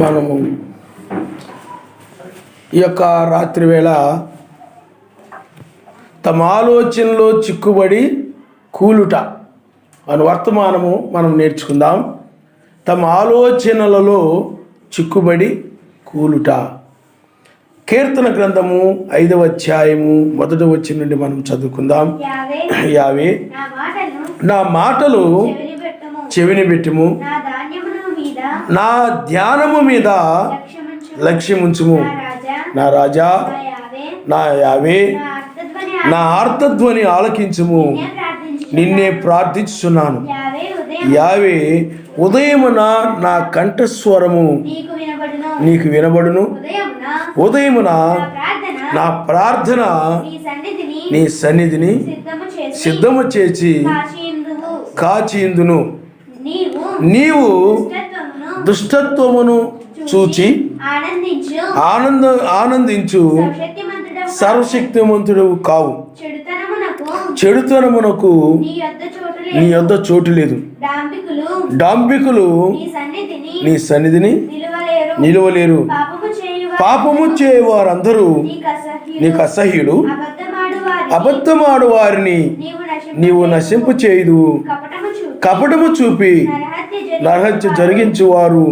మనము ఈ యొక్క రాత్రి వేళ తమ ఆలోచనలో చిక్కుబడి కూలుట అని వర్తమానము మనం నేర్చుకుందాం. తమ ఆలోచనలలో చిక్కుబడి కూలుట. కీర్తన గ్రంథము 5వ అధ్యాయము 1వ వచనం నుండి మనం చదువుకుందాం. యావే నా మాటలు చెవిని పెట్టుము, నా ధ్యానము మీద లక్ష్యముంచుము. నా రాజా, నా యావే, నా ఆర్తధ్వని ఆలకించుము. నిన్నే ప్రార్థించుచున్నాను. యావే, ఉదయమున నా కంఠస్వరము నీకు వినబడును. ఉదయమున నా ప్రార్థన నీ సన్నిధిని సిద్ధము చేసి కాచియుందును. నీవు దుష్టత్వమును చూచి ఆనందించు సర్వశక్తిమంతుడు కావు. చెడుతనమునకు నీ యొద్ద చోటు లేదు. డాంబికులు నీ సన్నిధిని నిలువలేరు. పాపము చేయు వారందరూ నీకు అసహ్యులు. అబద్ధమాడు వారిని నీవు నశింపు చేయదు. కపటము చూపి నరహత్య జరిగించువారు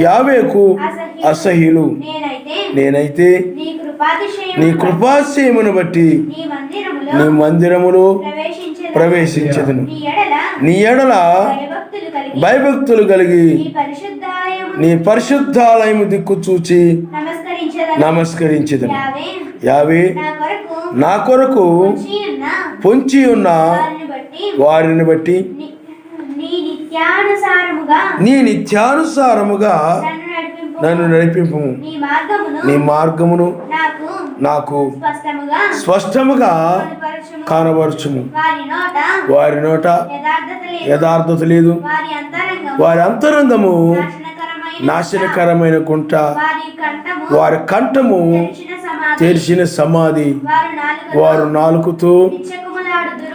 యావేకు అసహ్యులు. నేనైతే నీ కృపాశయమును బట్టి నీ మందిరములో ప్రవేశించదును. నీ ఎడల భయభక్తులు కలిగి నీ పరిశుద్ధాలయము దిక్కు చూచి నమస్కరించదును. యావే, నా కొరకు పొంచి ఉన్న వారిని బట్టి నీ నిత్యానుసారముగా నన్ను నడిపింపు. నీ మార్గమును నాకు స్పష్టముగా కనబరచుము. వారి నోట యథార్థత లేదు. వారి అంతరంగము నాశనకరమైన గుంట. వారి కంఠము తెరిచిన సమాధి. వారు నాలుకతో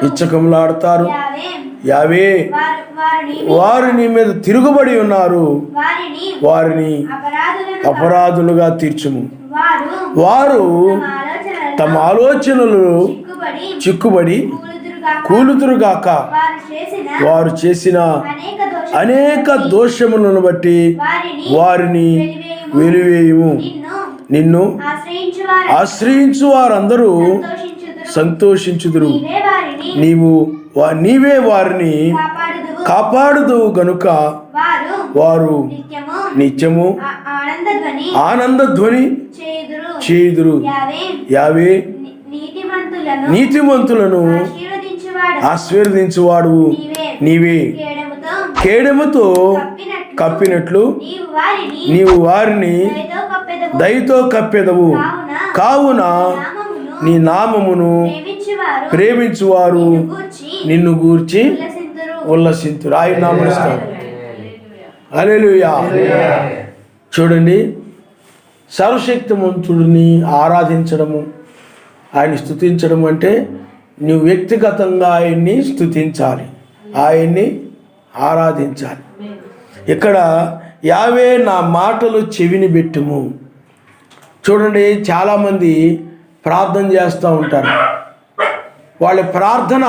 ఇచ్చకములాడుతారు. యావే, వారు నీ మీద తిరుగుబడి ఉన్నారు. వారిని అపరాధులుగా తీర్చుము. వారు తమ ఆలోచనలు చిక్కుబడి కూలుదురుగాక. వారు చేసిన అనేక దోషములను బట్టి వారిని వెలివేయుము. నిన్ను ఆశ్రయించు వారందరూ సంతోషించుదురు. నీవే వారిని కాపాడుదువు గనుక వారు నిత్యము ఆనందధ్వని చేయుదురు. యావే, నీతిమంతులను ఆశీర్వదించువాడు నీవే. కేడెముతో కప్పినట్లు నీవు వారిని దయతో కప్పెదవు. కావున నీ నామమును ప్రేమించువారు నిన్ను గూర్చి ఉల్లసింతురు. ఆయన నామముస్తాడు. హల్లెలూయా. చూడండి, సర్వశక్తిమంతుడిని ఆరాధించడము, ఆయన స్తుతించడం అంటే నువ్వు వ్యక్తిగతంగా ఆయన్ని స్తుతించాలి, ఆయన్ని ఆరాధించాలి. ఇక్కడ యావే, నా మాటలు చెవిని పెట్టుము. చూడండి, చాలామంది ప్రార్థన చేస్తూ ఉంటారు. వాళ్ళ ప్రార్థన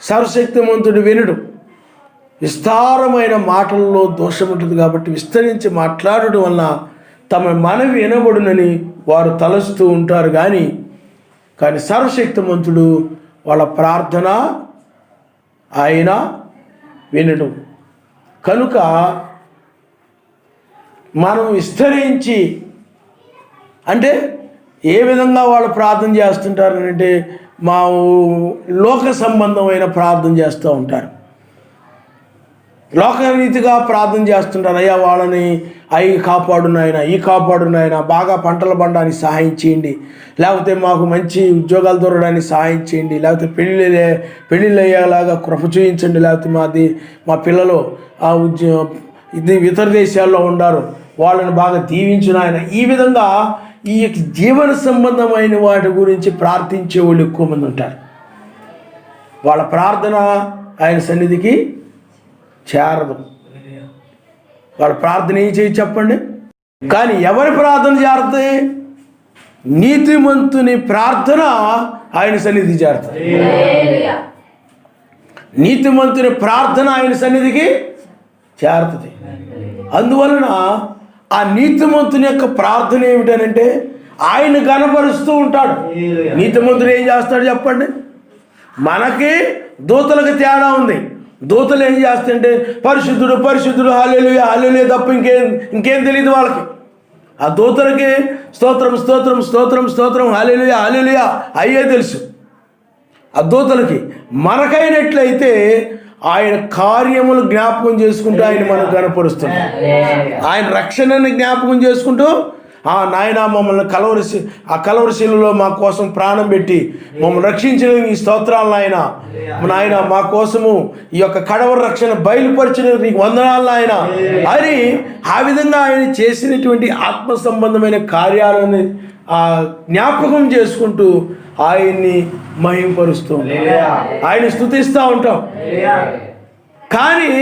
సర్వశక్తిమంతుడు వినడు. విస్తారమైన మాటల్లో దోషం ఉంటుంది కాబట్టి విస్తరించి మాట్లాడడం వలన తమ మనవి వినబడునని వారు తలస్తూ ఉంటారు. కానీ సర్వశక్తిమంతుడు వాళ్ళ ప్రార్థన ఆయన వినడు. కనుక మనం విస్తరించి, అంటే ఏ విధంగా వాళ్ళు ప్రార్థన చేస్తుంటారంటే మా లోక సంబంధమైన ప్రార్థన చేస్తూ ఉంటారు. లోకరీతిగా ప్రార్థన చేస్తుంటారు. అయ్యా, వాళ్ళని అవి కాపాడు నాయన, ఈ కాపాడు నాయన, బాగా పంటలు పండడానికి సహాయం చేయండి, లేకపోతే మాకు మంచి ఉద్యోగాలు దొరకడానికి సహాయం చేయండి, లేకపోతే పెళ్ళిళ్ళు అయ్యేలాగా కృప చూపించండి, లేకపోతే మా పిల్లలు ఇతర దేశాల్లో ఉన్నారు, వాళ్ళని బాగా దీవించు నాయన. ఈ విధంగా ఈ జీవన సంబంధమైన వాటి గురించి ప్రార్థించే వాళ్ళు ఎక్కువ మంది ఉంటారు. వాళ్ళ ప్రార్థన ఆయన సన్నిధికి చేరదు. వాళ్ళ ప్రార్థన ఏం చేయి చెప్పండి. కానీ ఎవరి ప్రార్థన చేరుతాయి? నీతిమంతుని ప్రార్థన ఆయన సన్నిధి చేరుతుంది. నీతిమంతుని ప్రార్థన ఆయన సన్నిధికి చేరుతుంది. అందువలన ఆ నీతిమంతుని యొక్క ప్రార్థన ఏమిటనంటే ఆయన గణపరుస్తూ ఉంటాడు. నీతిమంతుడు ఏం చేస్తాడు చెప్పండి? మనకి దూతలకు తేడా ఉంది. దూతలు ఏం చేస్తుంటే పరిశుద్ధుడు పరిశుద్ధుడు హల్లెలూయా హల్లెలూయా తప్ప ఇంకేం తెలియదు వాళ్ళకి. ఆ దూతలకి స్తోత్రం స్తోత్రం స్తోత్రం స్తోత్రం హల్లెలూయా హల్లెలూయా అయ్యే తెలుసు ఆ దూతలకి. మనకైనట్లయితే ఆయన కార్యములు జ్ఞాపకం చేసుకుంటూ ఆయన మనం కనపరుస్తున్నాం. ఆయన రక్షణని జ్ఞాపకం చేసుకుంటూ నాయన మమ్మల్ని కలవరశీలలో మా కోసం ప్రాణం పెట్టి మమ్మల్ని రక్షించిన ఈ స్తోత్రాలు నాయన మా కోసము ఈ యొక్క కడవర రక్షణ బయలుపరిచిన నీకు వందనాలు ఆయన అని ఆ విధంగా ఆయన చేసినటువంటి ఆత్మ సంబంధమైన కార్యాలను జ్ఞాపకం చేసుకుంటూ ఆయన్ని మహింపరుస్తూ ఆయన స్తుతిస్తూ ఉంటాం. కానీ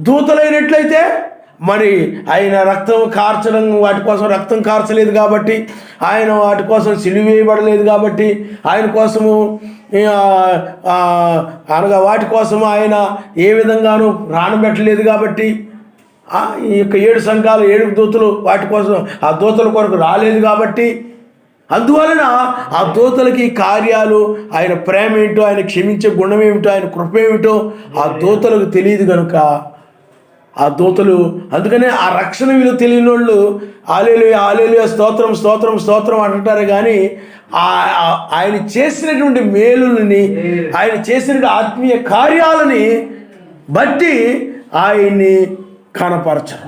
దూతలైనట్లయితే మరి ఆయన రక్తం కార్చడం వాటి కోసం రక్తం కార్చలేదు కాబట్టి, ఆయన వాటి కోసం సిలువ వేయబడలేదు కాబట్టి, ఆయన కోసము అనగా వాటి కోసము ఆయన ఏ విధంగానూ రానబెట్టలేదు కాబట్టి, ఈ యొక్క 7 సంఘాలు 7 దూతలు వాటి కోసం ఆ దూతల కొరకు రాలేదు కాబట్టి, అందువలన ఆ దూతలకి కార్యాలు ఆయన ప్రేమ ఏమిటో, ఆయన క్షమించే గుణం ఏమిటో, ఆయన కృప ఏమిటో ఆ దూతలకు తెలియదు కనుక ఆ దూతలు అందుకనే ఆ రక్షణ విలువ తెలియని వాళ్ళు హల్లెలూయా హల్లెలూయా స్తోత్రం స్తోత్రం స్తోత్రం అంటారు. కానీ ఆయన చేసినటువంటి మేలుని, ఆయన చేసినటువంటి ఆత్మీయ కార్యాలని బట్టి ఆయన్ని కనపరచాలి.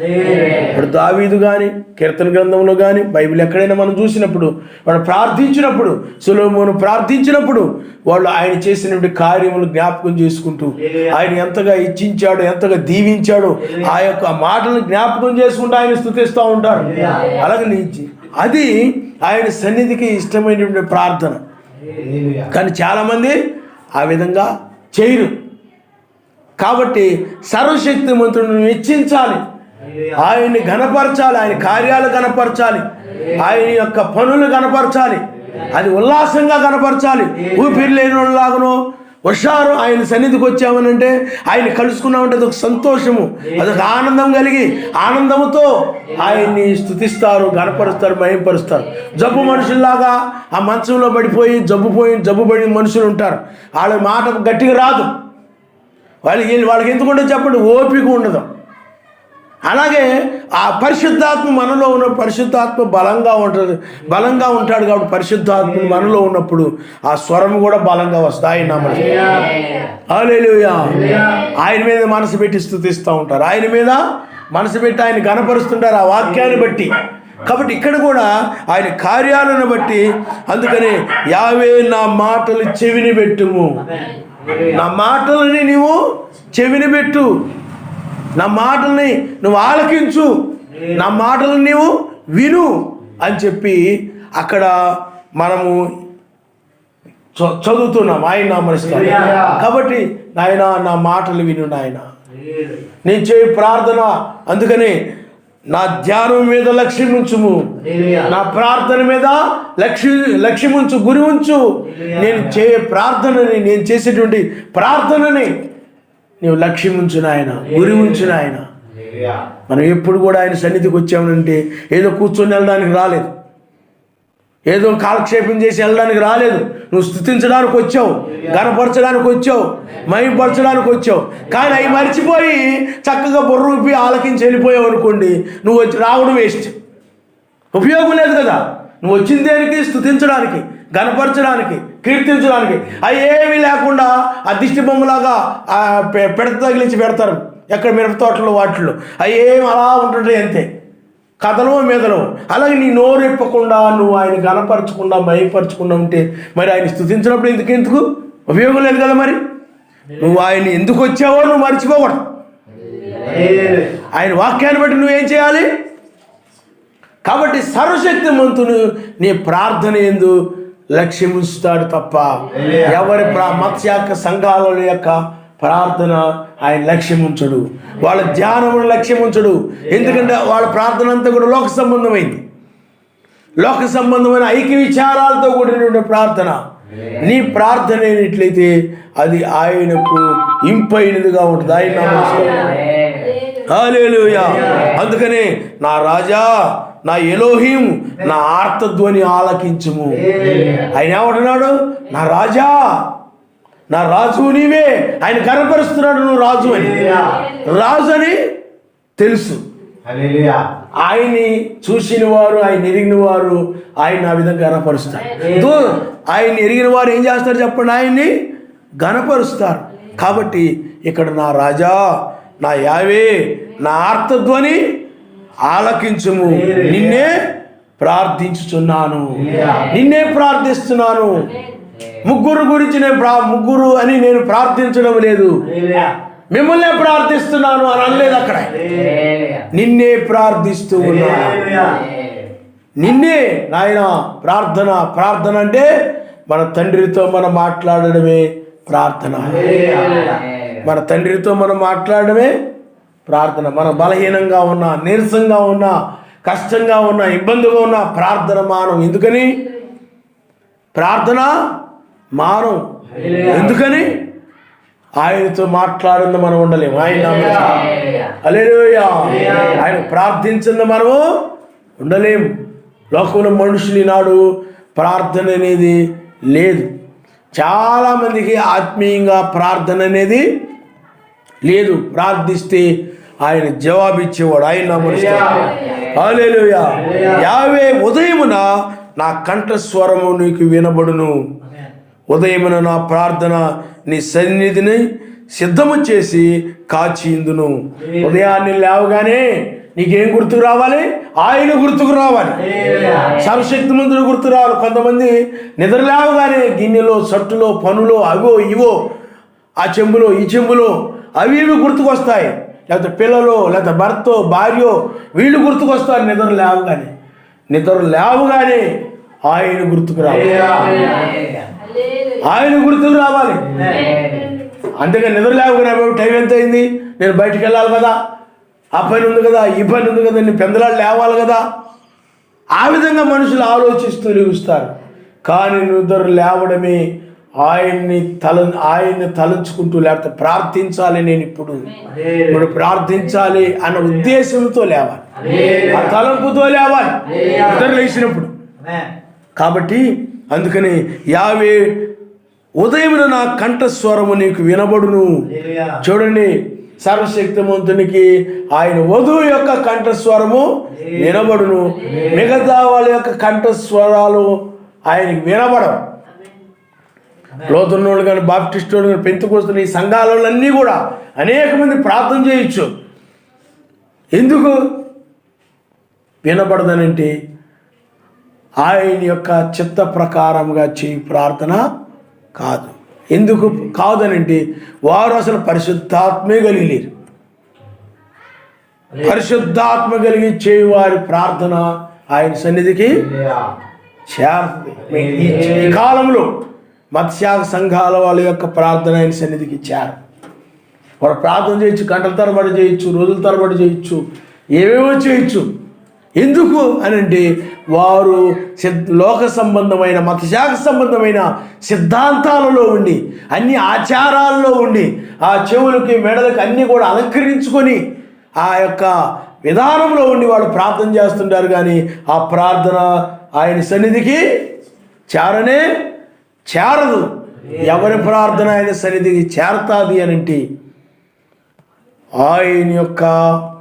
ఇప్పుడు దావీదు కానీ కీర్తన గ్రంథంలో కానీ బైబిల్ ఎక్కడైనా మనం చూసినప్పుడు వాడు ప్రార్థించినప్పుడు, సొలొమోను ప్రార్థించినప్పుడు వాళ్ళు ఆయన చేసినటువంటి కార్యములు జ్ఞాపకం చేసుకుంటూ ఆయన ఎంతగా ఇచ్చించాడు, ఎంతగా దీవించాడు ఆ యొక్క మాటలను జ్ఞాపకం చేసుకుంటూ ఆయన స్తుతిస్తూ ఉంటారు. అలాగే అది ఆయన సన్నిధికి ఇష్టమైనటువంటి ప్రార్థన. కానీ చాలామంది ఆ విధంగా చేయరు. కాబట్టి సర్వశక్తిమంతుడిని మెచ్చించాలి, ఆయన్ని ఘనపరచాలి, ఆయన కార్యాలు కనపరచాలి, ఆయన యొక్క పనులు కనపరచాలి, అది ఉల్లాసంగా కనపరచాలి. ఊపిరి లేని వాళ్ళలాగనో హుషారు ఆయన సన్నిధికి వచ్చామనంటే ఆయన కలుసుకున్నామంటే అదొక సంతోషము, అదొక ఆనందం కలిగి ఆనందంతో ఆయన్ని స్తుతిస్తారు, గణపరుస్తారు, మహింపరుస్తారు. జబ్బు మనుషుల్లాగా ఆ మంచంలో పడిపోయి జబ్బు పడిన మనుషులు ఉంటారు. వాళ్ళ మాట గట్టిగా రాదు. వాళ్ళకి ఎందుకుంటే చెప్పండి, ఓపిక ఉండదు. అలాగే ఆ పరిశుద్ధాత్మ మనలో ఉన్న పరిశుద్ధాత్మ బలంగా ఉంటాడు కాబట్టి పరిశుద్ధాత్మ మనలో ఉన్నప్పుడు ఆ స్వరం కూడా బలంగా వస్తుంది. ఆయన నామమున హల్లెలూయా. ఆయన మీద మనసు పెట్టి స్తుతిస్తూ ఉంటారు, ఆయన మీద మనసు పెట్టి ఆయన గణపరుస్తుంటారు ఆ వాక్యాన్ని బట్టి. కాబట్టి ఇక్కడ కూడా ఆయన కార్యాలను బట్టి, అందుకని యావే నా మాటలు చెవిని పెట్టుము, నా మాటలని నీవు చెవిని పెట్టు, నా మాటల్ని నువ్వు ఆలకించు, నా మాటలను నీవు విను అని చెప్పి అక్కడ మనము చదువుతున్నాం. ఆయన నామస్కారం. కాబట్టి నాయన నా మాటలు విను నాయన, నేను చేయి ప్రార్థన. అందుకని నా ధ్యానం మీద లక్ష్యం ఉంచుము, నా ప్రార్థన మీద లక్ష్యం ఉంచు, గురి ఉంచు. నేను ప్రార్థనని, నేను చేసేటువంటి ప్రార్థనని నీవు లక్ష్యం ఉంచు నాయన, గురి ఉంచు నాయన. మనం ఎప్పుడు కూడా ఆయన సన్నిధికి వచ్చామనంటే ఏదో కూర్చొని వెళ్ళడానికి రాలేదు, ఏదో కాలక్షేపం చేసి వెళ్ళడానికి రాలేదు. నువ్వు స్తుతించడానికి వచ్చావు, గణపరచడానికి వచ్చావు, మహింపరచడానికి వచ్చావు. కానీ అవి మర్చిపోయి చక్కగా బుర్రూపి ఆలకించి వెళ్ళిపోయావు అనుకోండి, నువ్వు వచ్చి రావడం వేస్ట్, ఉపయోగం లేదు కదా. నువ్వు వచ్చిన దేనికి? స్తుతించడానికి, గణపరచడానికి, కీర్తించడానికి. అవి ఏమీ లేకుండా ఆ దిష్టి బొమ్మలాగా పెడత తగిలించి పెడతారు ఎక్కడ మిరప తోటలో వాటిల్లో. అవి ఏమి అలా ఉంటుంటాయి అంతే, కథలో మీదలో. అలాగే నీ నోరు ఇప్పకుండా నువ్వు ఆయన గణపరచకుండా మహింపరచకుండా ఉంటే మరి ఆయన స్తుతించినప్పుడు ఎందుకు ఉపయోగం లేదు కదా. మరి నువ్వు ఆయన ఎందుకు వచ్చావో నువ్వు మర్చిపోకూడదు. ఆయన వాక్యాన్ని బట్టి నువ్వేం చేయాలి? కాబట్టి సర్వశక్తిమంతుడు నీ ప్రార్థన యందు లక్ష్యం ఉంచుతాడు తప్ప ఎవరి మత్స్య సంఘాల యొక్క ప్రార్థన ఆయన లక్ష్యం ఉంచడు, వాళ్ళ ధ్యానమును లక్ష్యం ఉంచడు. ఎందుకంటే వాళ్ళ ప్రార్థన అంతా కూడా లోక సంబంధమైంది, లోక సంబంధమైన ఐక్య విచారాలతో కూడినటువంటి ప్రార్థన. నీ ప్రార్థన అయినట్లయితే అది ఆయనకు ఇంపైనదిగా ఉంటుంది. ఆయన హల్లెలూయా. అందుకనే నా రాజా, నా ఎలోహీం, నా ఆర్తధ్వని ఆలకించుము. ఆయన ఏమంటున్నాడు? నా రాజా, నా రాజు నీవే. ఆయన కనపరుస్తున్నాడు నువ్వు రాజు అని. రాజు అని తెలుసు. ఆయన్ని చూసిన వారు, ఆయన ఎరిగిన వారు ఆయన ఆ విధంగా గనపరుస్తారు. ఆయన్ని ఎరిగిన వారు ఏం చేస్తారు చెప్పండి? ఆయన్ని గనపరుస్తారు. కాబట్టి ఇక్కడ నా రాజా, నా యావే, నా ఆర్తధ్వని ఆలకించుము. నిన్నే ప్రార్థించుచున్నాను, నిన్నే ప్రార్థిస్తున్నాను. ముగ్గురు గురించి ముగ్గురు అని నేను ప్రార్థించడం లేదు, మిమ్మల్నే ప్రార్థిస్తున్నాను అని అనలేదు. అక్కడ నిన్నే ప్రార్థిస్తూ ఉన్నాను. నిన్నే నాయన. ప్రార్థన అంటే మన తండ్రితో మనం మాట్లాడడమే ప్రార్థన. మన తండ్రితో మనం మాట్లాడడమే ప్రార్థన. మన బలహీనంగా ఉన్నా, నీరసంగా ఉన్నా, కష్టంగా ఉన్నా, ఇబ్బందిగా ఉన్నా ప్రార్థన మానం. ఎందుకని ప్రార్థన మానం? ఎందుకని ఆయనతో మాట్లాడింది మనం ఉండలేము. హల్లెలూయా. ఆయన ప్రార్థించింది మనము ఉండలేము. లోకంలో మనుషులు ఈనాడు ప్రార్థన అనేది లేదు. చాలామందికి ఆత్మీయంగా ప్రార్థన అనేది లేదు. ప్రార్థిస్తే ఆయన జవాబిచ్చేవాడు. ఆయన హల్లెలూయా. యావే ఉదయమున నా కంఠస్వరము నీకు వినబడును. ఉదయమున నా ప్రార్థన నీ సన్నిధిని సిద్ధము చేసి కాచిందును. ఉదయాన్నే లేవగానే నీకేం గుర్తుకు రావాలి? ఆయన గుర్తుకు రావాలి, సర్వశక్తిమంతుడు గుర్తు రావాలి. కొంతమంది నిద్ర లేవగానే గిన్నెలో, సట్టులో, పనులో, అవో ఇవో, ఆ చెంబులో, ఈ చెంబులో అవి ఇవి గుర్తుకొస్తాయి. లేకపోతే పిల్లలు, లేకపోతే భర్త, భార్యో, వీళ్ళు గుర్తుకొస్తారు నిద్ర లేవగానే. నిద్ర లేవగానే ఆయన గుర్తుకు రావాలి, ఆయన గుర్తుకు రావాలి. అంతేగా నిద్ర లేవగానే టైం ఎంత అయింది, నేను బయటికి వెళ్ళాలి కదా, ఆ పని ఉంది కదా, ఈ పని ఉంది కదా, నేను పెందలాడు లేవాలి కదా. ఆ విధంగా మనుషులు ఆలోచిస్తూ లేస్తారు. కానీ నిద్ర లేవడమే ఆయన్ని తలంచుకుంటూ, లేకపోతే ప్రార్థించాలి, నేను ఇప్పుడు ప్రార్థించాలి అన్న ఉద్దేశంతో లేవాలి, ఆ తలంపుతో లేవాలి నిద్ర లేచినప్పుడు. కాబట్టి అందుకని యావే ఉదయమున నా కంఠస్వరము నీకు వినబడును. చూడండి, సర్వశక్తిమంతునికి ఆయన వధువు యొక్క కంఠస్వరము వినబడును, మిగతా వాళ్ళ యొక్క కంఠస్వరాలు ఆయనకి వినబడవు. లోతున్నోళ్ళు కానీ, బాప్టిస్ట్ వాళ్ళు కానీ, పెంతెకొస్తు ఈ సంఘాలన్నీ కూడా అనేక మంది ప్రార్థన చేయొచ్చు. ఎందుకు వినబడదనంటే ఆయన యొక్క చిత్త ప్రకారంగా చేయి ప్రార్థన కాదు. ఎందుకు కాదనంటే వారు అసలు పరిశుద్ధాత్మే కలిగి లేరు. పరిశుద్ధాత్మ కలిగి చేయువారి ప్రార్థన ఆయన సన్నిధికి చేరుతుంది. ఈ కాలంలో మత్స్యాగ సంఘాల వాళ్ళ యొక్క ప్రార్థన ఆయన సన్నిధికి చేరు. వారు ప్రార్థన చేయొచ్చు, గంటల తరబడి చేయొచ్చు, రోజుల తరబడి చేయొచ్చు, ఏవేవో చేయొచ్చు. ఎందుకు అని అంటే వారు లోక సంబంధమైన, మతశాఖ సంబంధమైన సిద్ధాంతాలలో ఉండి, అన్ని ఆచారాల్లో ఉండి, ఆ చెవులకి, మెడలకి అన్నీ కూడా అలంకరించుకొని ఆ యొక్క విధానంలో ఉండి వాళ్ళు ప్రార్థన చేస్తుంటారు. కానీ ఆ ప్రార్థన ఆయన సన్నిధికి చేరదు. ఎవరి ప్రార్థన ఆయన సన్నిధికి చేరతాది అని అంటే ఆయన యొక్క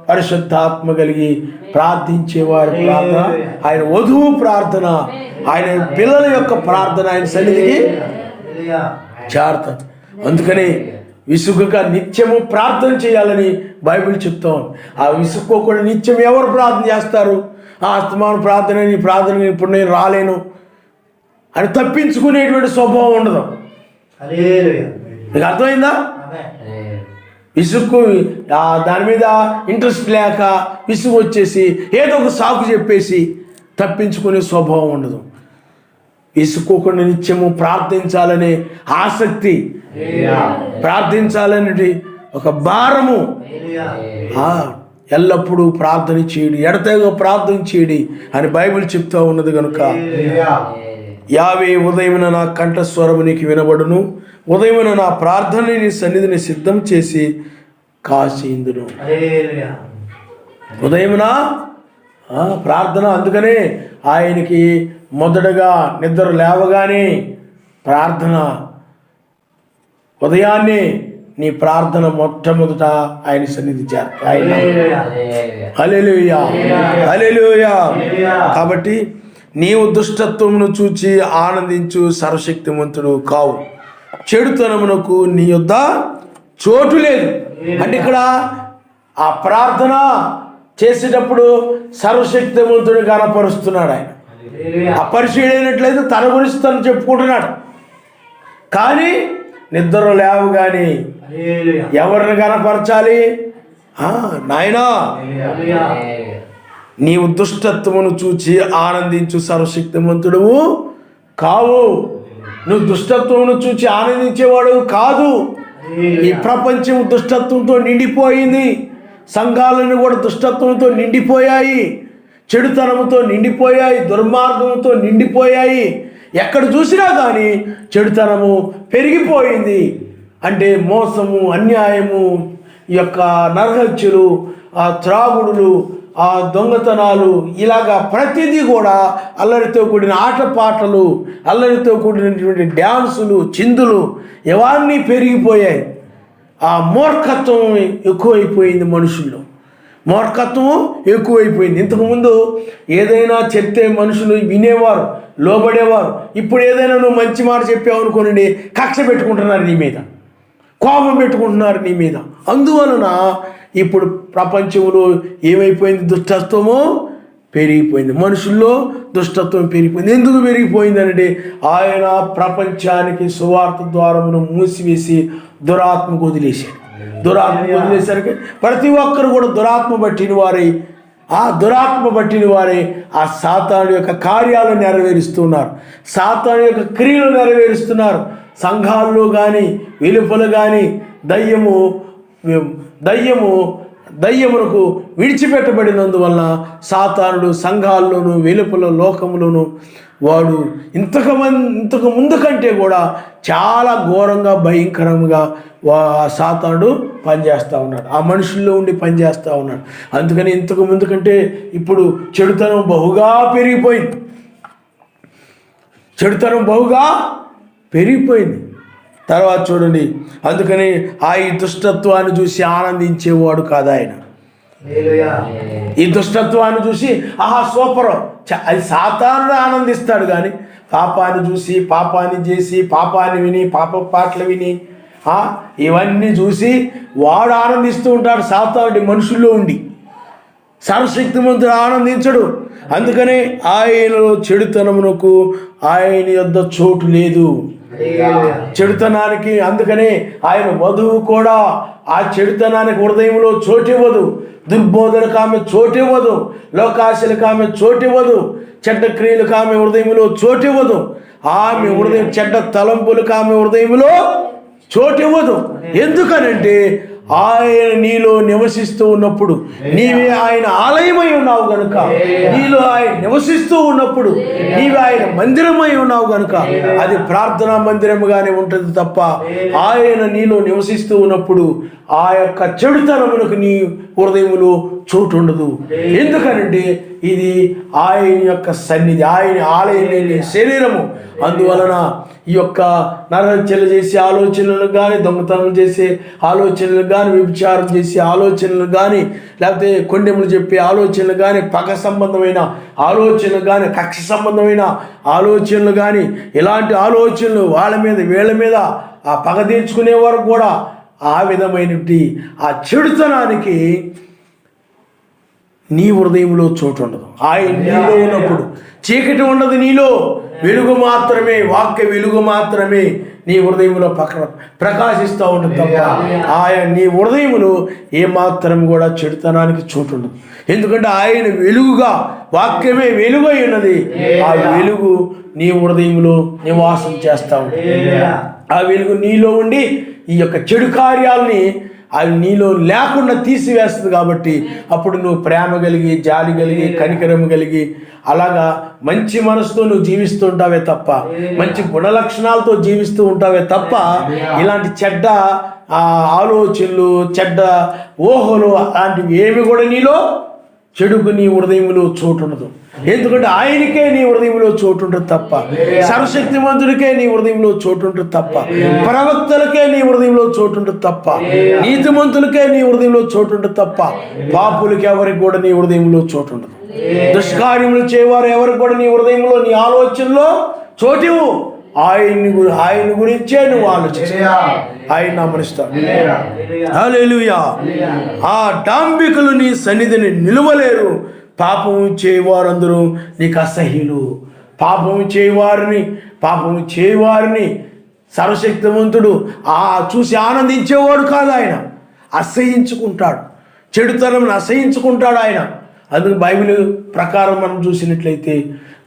పరిశుద్ధాత్మ కలిగి ప్రార్థించేవారి ప్రార్థన, ఆయన వధువు ప్రార్థన, ఆయన పిల్లల యొక్క ప్రార్థన ఆయన సన్నిధికి చేరతాడు. అందుకని విసుగుక నిత్యము ప్రార్థన చేయాలని బైబిల్ చెప్తాం. ఆ విసుక్కోకుండా నిత్యం ఎవరు ప్రార్థన చేస్తారు? ఆ అస్తమాన ప్రార్థన, నీ ప్రార్థన ఇప్పుడు నేను రాలేను అని తప్పించుకునేటువంటి స్వభావం ఉండదు. మీకు అర్థమైందా? విసుగు, దాని మీద ఇంట్రెస్ట్ లేక విసుగు వచ్చేసి ఏదో ఒక సాకు చెప్పేసి తప్పించుకునే స్వభావం ఉండదు. విసుక్కోకుండా నిత్యము ప్రార్థించాలనే ఆసక్తి, ప్రార్థించాలనేది ఒక భారము. ఎల్లప్పుడూ ప్రార్థన చేయడి, ఎడతెగక ప్రార్థన చేయడి అని బైబిల్ చెప్తా ఉన్నది కనుక యావే ఉదయమున నా కంఠస్వరము నీకు వినబడును, ఉదయమున నా ప్రార్థన నీ సన్నిధిని సిద్ధం చేసి కాసిందును. ఉదయమున ప్రార్థన. అందుకనే ఆయనకి మొదటగా నిద్ర లేవగానే ప్రార్థన. ఉదయాన్నే నీ ప్రార్థన మొట్టమొదట ఆయన సన్నిధి చేస్తాయి. హల్లెలూయా, హల్లెలూయా. కాబట్టి నీవు దుష్టత్వమును చూచి ఆనందించు సర్వశక్తిమంతుడు కావు, చెడుతనమునకు నీ యొద్ద చోటు లేదు. అంటే ఇక్కడ ఆ ప్రార్థన చేసేటప్పుడు సర్వశక్తిమంతుడు కనపరుస్తున్నాడు. ఆయన అపరిచయుడైనట్లయితే తన గురించి తను చెప్పుకుంటున్నాడు. కానీ నిద్ర లేవగానే ఎవరిని కనపరచాలి? నాయనా, నీవు దుష్టత్వమును చూచి ఆనందించు సర్వశక్తిమంతుడువు కావు. నువ్వు దుష్టత్వమును చూచి ఆనందించేవాడు కాదు. ఈ ప్రపంచం దుష్టత్వంతో నిండిపోయింది. సంఘాలను కూడా దుష్టత్వంతో నిండిపోయాయి, చెడుతనముతో నిండిపోయాయి, దుర్మార్గంతో నిండిపోయాయి. ఎక్కడ చూసినా కానీ చెడుతనము పెరిగిపోయింది. అంటే మోసము, అన్యాయము, ఈ యొక్క నరహత్యలు, ఆ త్రాగుడులు, ఆ దొంగతనాలు, ఇలాగా ప్రతిదీ కూడా అల్లరితో కూడిన ఆటపాటలు, అల్లరితో కూడినటువంటి డ్యాన్సులు, చిందులు ఇవన్నీ పెరిగిపోయాయి. ఆ మూర్ఖత్వం ఎక్కువైపోయింది మనుషుల్లో. మూర్ఖత్వం ఎక్కువైపోయింది. ఇంతకుముందు ఏదైనా చెప్తే మనుషులు వినేవారు, లోబడేవారు. ఇప్పుడు ఏదైనా నువ్వు మంచి మాట చెప్పావు అనుకోనండి, కక్ష పెట్టుకుంటున్నారు నీ మీద, కోపం పెట్టుకుంటున్నారు నీ మీద. అందువలన ఇప్పుడు ప్రపంచంలో ఏమైపోయింది? దుష్టత్వము పెరిగిపోయింది. మనుషుల్లో దుష్టత్వం పెరిగిపోయింది. ఎందుకు పెరిగిపోయింది అంటే ఆయన ప్రపంచానికి సువార్త ద్వారమును మూసివేసి దురాత్మకు వదిలేశాడు. దురాత్మకు వదిలేసరికి ప్రతి ఒక్కరు కూడా దురాత్మ పట్టిన వారై, ఆ దురాత్మ పట్టిన వారే ఆ సాతాను యొక్క కార్యాలు నెరవేరుస్తున్నారు, సాతాను యొక్క క్రియలు నెరవేరుస్తున్నారు. సంఘాల్లో కానీ వెలుపల కానీ దయ్యమునకు విడిచిపెట్టబడినందువలన సాతానుడు సంఘాల్లోనూ వెలుపల లోకములోను వాడు ఇంతకు ముందు కంటే కూడా చాలా ఘోరంగా భయంకరంగా సాతానుడు పనిచేస్తూ ఉన్నాడు. ఆ మనుషుల్లో ఉండి పనిచేస్తూ ఉన్నాడు. అందుకని ఇంతకు ముందు కంటే ఇప్పుడు చెడుతనం బహుగా పెరిగిపోయింది. చెడుతనం బహుగా పెరిగిపోయింది. తర్వాత చూడండి, అందుకని ఆ ఈ దుష్టత్వాన్ని చూసి ఆనందించేవాడు కాదు ఆయన. ఈ దుష్టత్వాన్ని చూసి ఆహా సూపర్, అది సాతానుడు ఆనందిస్తాడు. కానీ పాపాన్ని చూసి, పాపాన్ని చేసి, పాపాన్ని విని, పాప పాటలు విని, ఇవన్నీ చూసి వాడు ఆనందిస్తూ ఉంటాడు. సాతానుడి మనుషుల్లో ఉండి సర్వశక్తిమంతుడు ఆనందించడు. అందుకనే ఆయనలో చెడుతనమునకు ఆయన యొద్ద చోటు లేదు, చెడుతనానికి. అందుకనే ఆయన వధువు కూడా ఆ చెడుతనానికి హృదయంలో చోటివ్వదు, దుర్బోధనకు ఆమె చోటివ్వదు, లోకాశలకు ఆమె చోటివ్వదు, చెడ్డ క్రియలకు ఆమె హృదయంలో చోటివ్వదు, ఆమె హృదయం చెడ్డ తలంపులకు ఆమె హృదయంలో చోటివ్వదు. ఎందుకనంటే ఆయన నీలో నివసిస్తూ ఉన్నప్పుడు, నీవే ఆయన ఆలయమై ఉన్నావు గనుక, నీలో ఆయన నివసిస్తూ ఉన్నప్పుడు నీవే ఆయన మందిరమై ఉన్నావు గనుక అది ప్రార్థనా మందిరముగానే ఉంటుంది తప్ప ఆయన నీలో నివసిస్తూ ఉన్నప్పుడు ఆ యొక్క చెడుతనమునకు నీ హృదయములో చోటు ఉండదు. ఎందుకనంటే ఇది ఆయన యొక్క సన్నిధి, ఆయన ఆలయమే శరీరము. అందువలన ఈ యొక్క నరహత్యలు చేసే ఆలోచనలు కానీ, దొంగతనం చేసే ఆలోచనలు కానీ, వ్యభిచారం చేసే ఆలోచనలు కానీ, లేకపోతే కొండెములు చెప్పే ఆలోచనలు కానీ, పగ సంబంధమైన ఆలోచనలు కానీ, కక్ష సంబంధమైన ఆలోచనలు కానీ, ఇలాంటి ఆలోచనలు వాళ్ళ మీద వీళ్ళ మీద ఆ పగ తీర్చుకునే వరకు కూడా ఆ విధమైనటువంటి ఆ చెడుతనానికి నీ హృదయంలో చోటు ఉండదు. ఆయన నీలో ఉన్నప్పుడు చీకటి ఉండదు, నీలో వెలుగు మాత్రమే, వాక్య వెలుగు మాత్రమే నీ హృదయంలో ప్రకాశిస్తూ ఉంటుంది తప్ప నీ హృదయములు ఏమాత్రం కూడా చెడుతనానికి చోటు ఉండదు. ఎందుకంటే ఆయన వెలుగుగా, వాక్యమే వెలుగై ఉన్నది. ఆ వెలుగు నీ హృదయంలో నివాసం చేస్తూ ఉంటుంది. ఆ వెలుగు నీలో ఉండి ఈ యొక్క చెడు కార్యాలని అవి నీలో లేకుండా తీసివేస్తుంది. కాబట్టి అప్పుడు నువ్వు ప్రేమ కలిగి, జాలి కలిగి, కనికరం కలిగి, అలాగా మంచి మనసుతో నువ్వు జీవిస్తూ ఉంటావే తప్ప, మంచి గుణలక్షణాలతో జీవిస్తూ ఉంటావే తప్ప ఇలాంటి చెడ్డ ఆలోచనలు, చెడ్డ ఊహలు అలాంటివి ఏమి కూడా నీలో చెడుకు నీ హృదయంలో చోటు ఉండదు. ఎందుకంటే ఆయనకే నీ హృదయంలో చోటు ఉంటుంది తప్ప, సర్వశక్తిమంతుడికే నీ హృదయంలో చోటు ఉంటుంది తప్ప, ప్రవక్తలకే నీ హృదయంలో చోటు ఉంటుంది తప్ప, నీతిమంతులకే నీ హృదయంలో చోటు ఉంటుంది తప్ప, పాపులకి ఎవరికి కూడా నీ హృదయంలో చోటు ఉండదు. దుష్కార్యములు చేయవారు ఎవరికి కూడా నీ హృదయంలో, నీ ఆలోచనలో చోటు ఆయన గురించే నువ్వు ఆలోచించు. ఆయన నామనిస్తాడు. హల్లెలూయా. ఆ డాంబికులు నీ సన్నిధిని నిలువలేరు. పాపము చేయవారందరూ నీకు అసహ్యులు. పాపము చేయవారిని సర్వశక్తివంతుడు చూసి ఆనందించేవాడు కాదు. ఆయన అసహ్యించుకుంటాడు, చెడుతనం అసహ్యించుకుంటాడు ఆయన. అందుకు బైబిల్ ప్రకారం మనం చూసినట్లయితే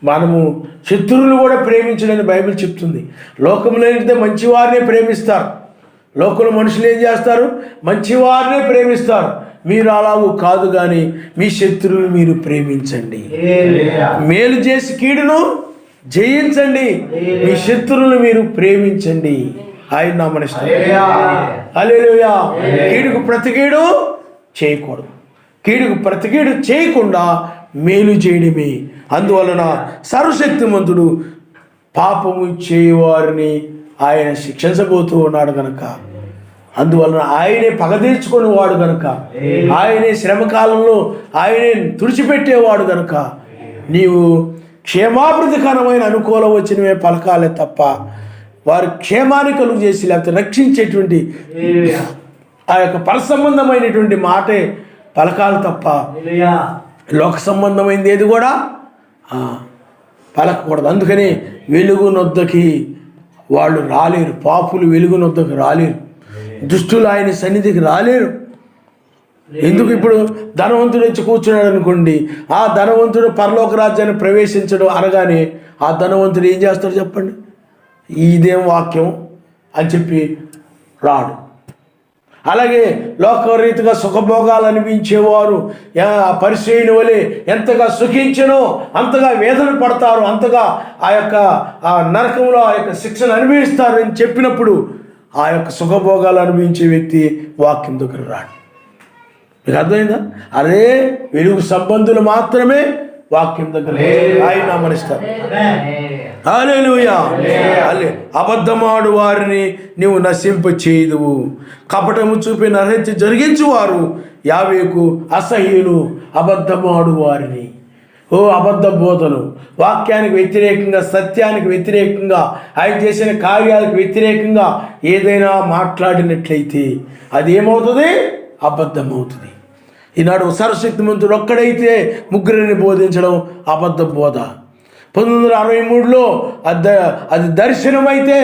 మనము శత్రువులు కూడా ప్రేమించడని బైబిల్ చెప్తుంది. లోకంలో అయితే మంచివారినే ప్రేమిస్తారు. లోకంలో మనుషులు ఏం చేస్తారు? మంచివారినే ప్రేమిస్తారు. మీరు అలాగూ కాదు, కానీ మీ శత్రువులు మీరు ప్రేమించండి. మేలు చేసి కీడును జయించండి, మీ శత్రువులు మీరు ప్రేమించండి. ఆయన నామనిస్తాడు. హల్లెలూయా. కీడుకు ప్రతికీడు చేయకూడదు. కీడుకు ప్రతికీడు చేయకుండా మేలు చేయడమే. అందువలన సర్వశక్తిమంతుడు పాపము చేయవారిని ఆయన శిక్షించబోతూ ఉన్నాడు కనుక, అందువలన ఆయనే పగ తీర్చుకునేవాడు కనుక, ఆయనే శ్రమకాలంలో ఆయనే తుడిచిపెట్టేవాడు కనుక నీవు క్షేమాభివృద్ధికరమైన అనుకూలం వచ్చినవే పలకాలే తప్ప వారి క్షేమాన్ని కలుగు చేసి లేకపోతే రక్షించేటువంటి ఆ యొక్క పరసంబంధమైనటువంటి మాటే పలకాలు తప్ప లోక సంబంధమైనది ఏది కూడా పలకకూడదు. అందుకని వెలుగునొద్దకి వాళ్ళు రాలేరు. పాపులు వెలుగునొద్దకు రాలేరు, దుష్టులు ఆయన సన్నిధికి రాలేరు. ఎందుకు? ఇప్పుడు ధనవంతుడు వచ్చి కూర్చున్నాడు అనుకోండి, ఆ ధనవంతుడు పరలోక రాజ్యాన్ని ప్రవేశించడం అనగానే ఆ ధనవంతుడు ఏం చేస్తాడు చెప్పండి? ఇదేం వాక్యం అని చెప్పి రాడు. అలాగే లోకరీతిగా సుఖభోగాలు అనిపించేవారు పరిచయని వలె ఎంతగా సుఖించనో అంతగా వేదన పడతారు, అంతగా ఆ యొక్క నరకంలో ఆ యొక్క శిక్షను అనుభవిస్తారని చెప్పినప్పుడు ఆ యొక్క సుఖభోగాలు అనుభవించే వ్యక్తి వాక్యం దగ్గర రాడు. మీకు అర్థమైందా? అదే వెలుగు సంబంధులు మాత్రమే వాక్యం దగ్గర ఆయన నామనిస్తారు. హల్లెలూయా. అబద్ధమాడు వారిని నీవు నశింప చేయదువు. కపటము చూపి నరహత్య జరిగించువారు యావేకు అసహ్యులు. అబద్ధమాడు వారిని, అబద్ధ బోధలు, వాక్యానికి వ్యతిరేకంగా, సత్యానికి వ్యతిరేకంగా, ఆయన చేసిన కార్యాలకు వ్యతిరేకంగా ఏదైనా మాట్లాడినట్లయితే అది ఏమవుతుంది? అబద్ధమవుతుంది. ఈనాడు సర్వశక్తిమంతుడు ఒక్కడైతే ముగ్గురిని బోధించడం అబద్ధ బోధ. 1963లో అది దర్శనమైతే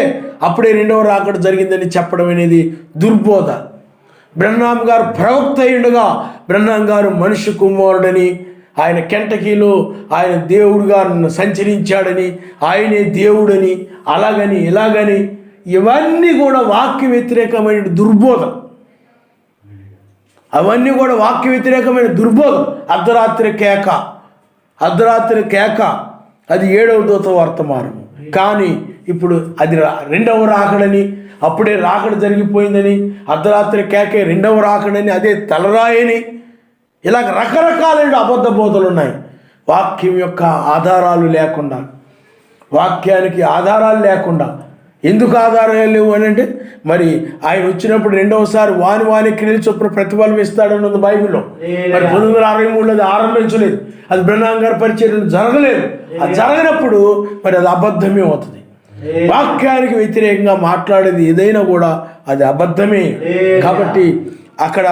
అప్పుడే రెండవ రాకడ జరిగిందని చెప్పడం అనేది దుర్బోధ. బ్రహ్నాం గారు ప్రవక్త అయ్యుండగా బ్రహ్నాం గారు మనిషి కుమారుడని, ఆయన కెంటకీలో ఆయన దేవుడుగా సంచరించాడని, ఆయనే దేవుడని, అలాగని ఇలాగని, ఇవన్నీ కూడా వాక్య వ్యతిరేకమైన దుర్బోధ. అవన్నీ కూడా వాక్య వ్యతిరేకమైన దుర్బోధం. అర్ధరాత్రి కేక అది 7వ దూత వర్తమానం. కానీ ఇప్పుడు అది రెండవ రాకడని, అప్పుడే రాకడ జరిగిపోయిందని, అర్ధరాత్రి కేకే రెండవ రాకడని, అదే తలరాయని, ఇలాగ రకరకాలైన అబద్ధ బోధలు ఉన్నాయి. వాక్యం యొక్క ఆధారాలు లేకుండా, వాక్యానికి ఆధారాలు లేకుండా. ఎందుకు ఆధారాలు లేవు అని అంటే, మరి ఆయన వచ్చినప్పుడు రెండవసారి వాని క్రియలు చొప్పున ప్రతిఫలం ఇస్తాడన్నది బైబిల్లో. మరి 1963లో అది ఆరంభించలేదు, అది బ్రహ్నాం గారి పరిచర్యలు జరగలేదు. అది జరగనప్పుడు మరి అది అబద్ధమే అవుతుంది. వాక్యానికి వ్యతిరేకంగా మాట్లాడేది ఏదైనా కూడా అది అబద్ధమే. కాబట్టి అక్కడ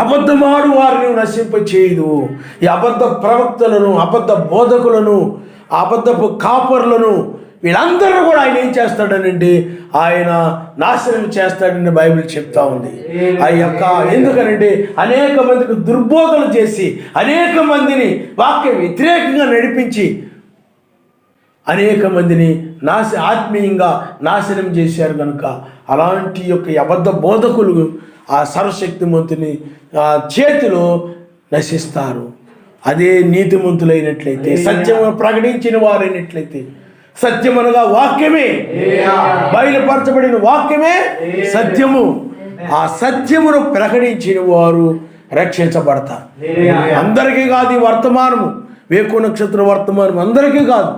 అబద్ధమాడు వారిని నశింప చేయదు. ఈ అబద్ధ ప్రవక్తలను, అబద్ధ బోధకులను, అబద్ధపు కాపర్లను వీళ్ళందరూ కూడా ఆయన ఏం చేస్తాడనండి, ఆయన నాశనం చేస్తాడని బైబిల్ చెప్తా ఉంది. ఆ యొక్క ఎందుకనంటే అనేక మందికి దుర్బోధనలు చేసి అనేక మందిని వాక్య వ్యతిరేకంగా నడిపించి అనేక మందిని ఆత్మీయంగా నాశనం చేశారు కనుక అలాంటి యొక్క అబద్ధ బోధకులు ఆ సర్వశక్తిమంతుని చేతిలో నశిస్తారు. అదే నీతిమంతులైనట్లయితే, సత్యము ప్రకటించిన వారైనట్లయితే, సత్యమనగా వాక్యమే, బయలుపరచబడిన వాక్యమే సత్యము. ఆ సత్యమును ప్రకటించిన వారు రక్షించబడతారు. అందరికీ కాదు ఈ వర్తమానము, వేకు నక్షత్ర వర్తమానం అందరికీ కాదు,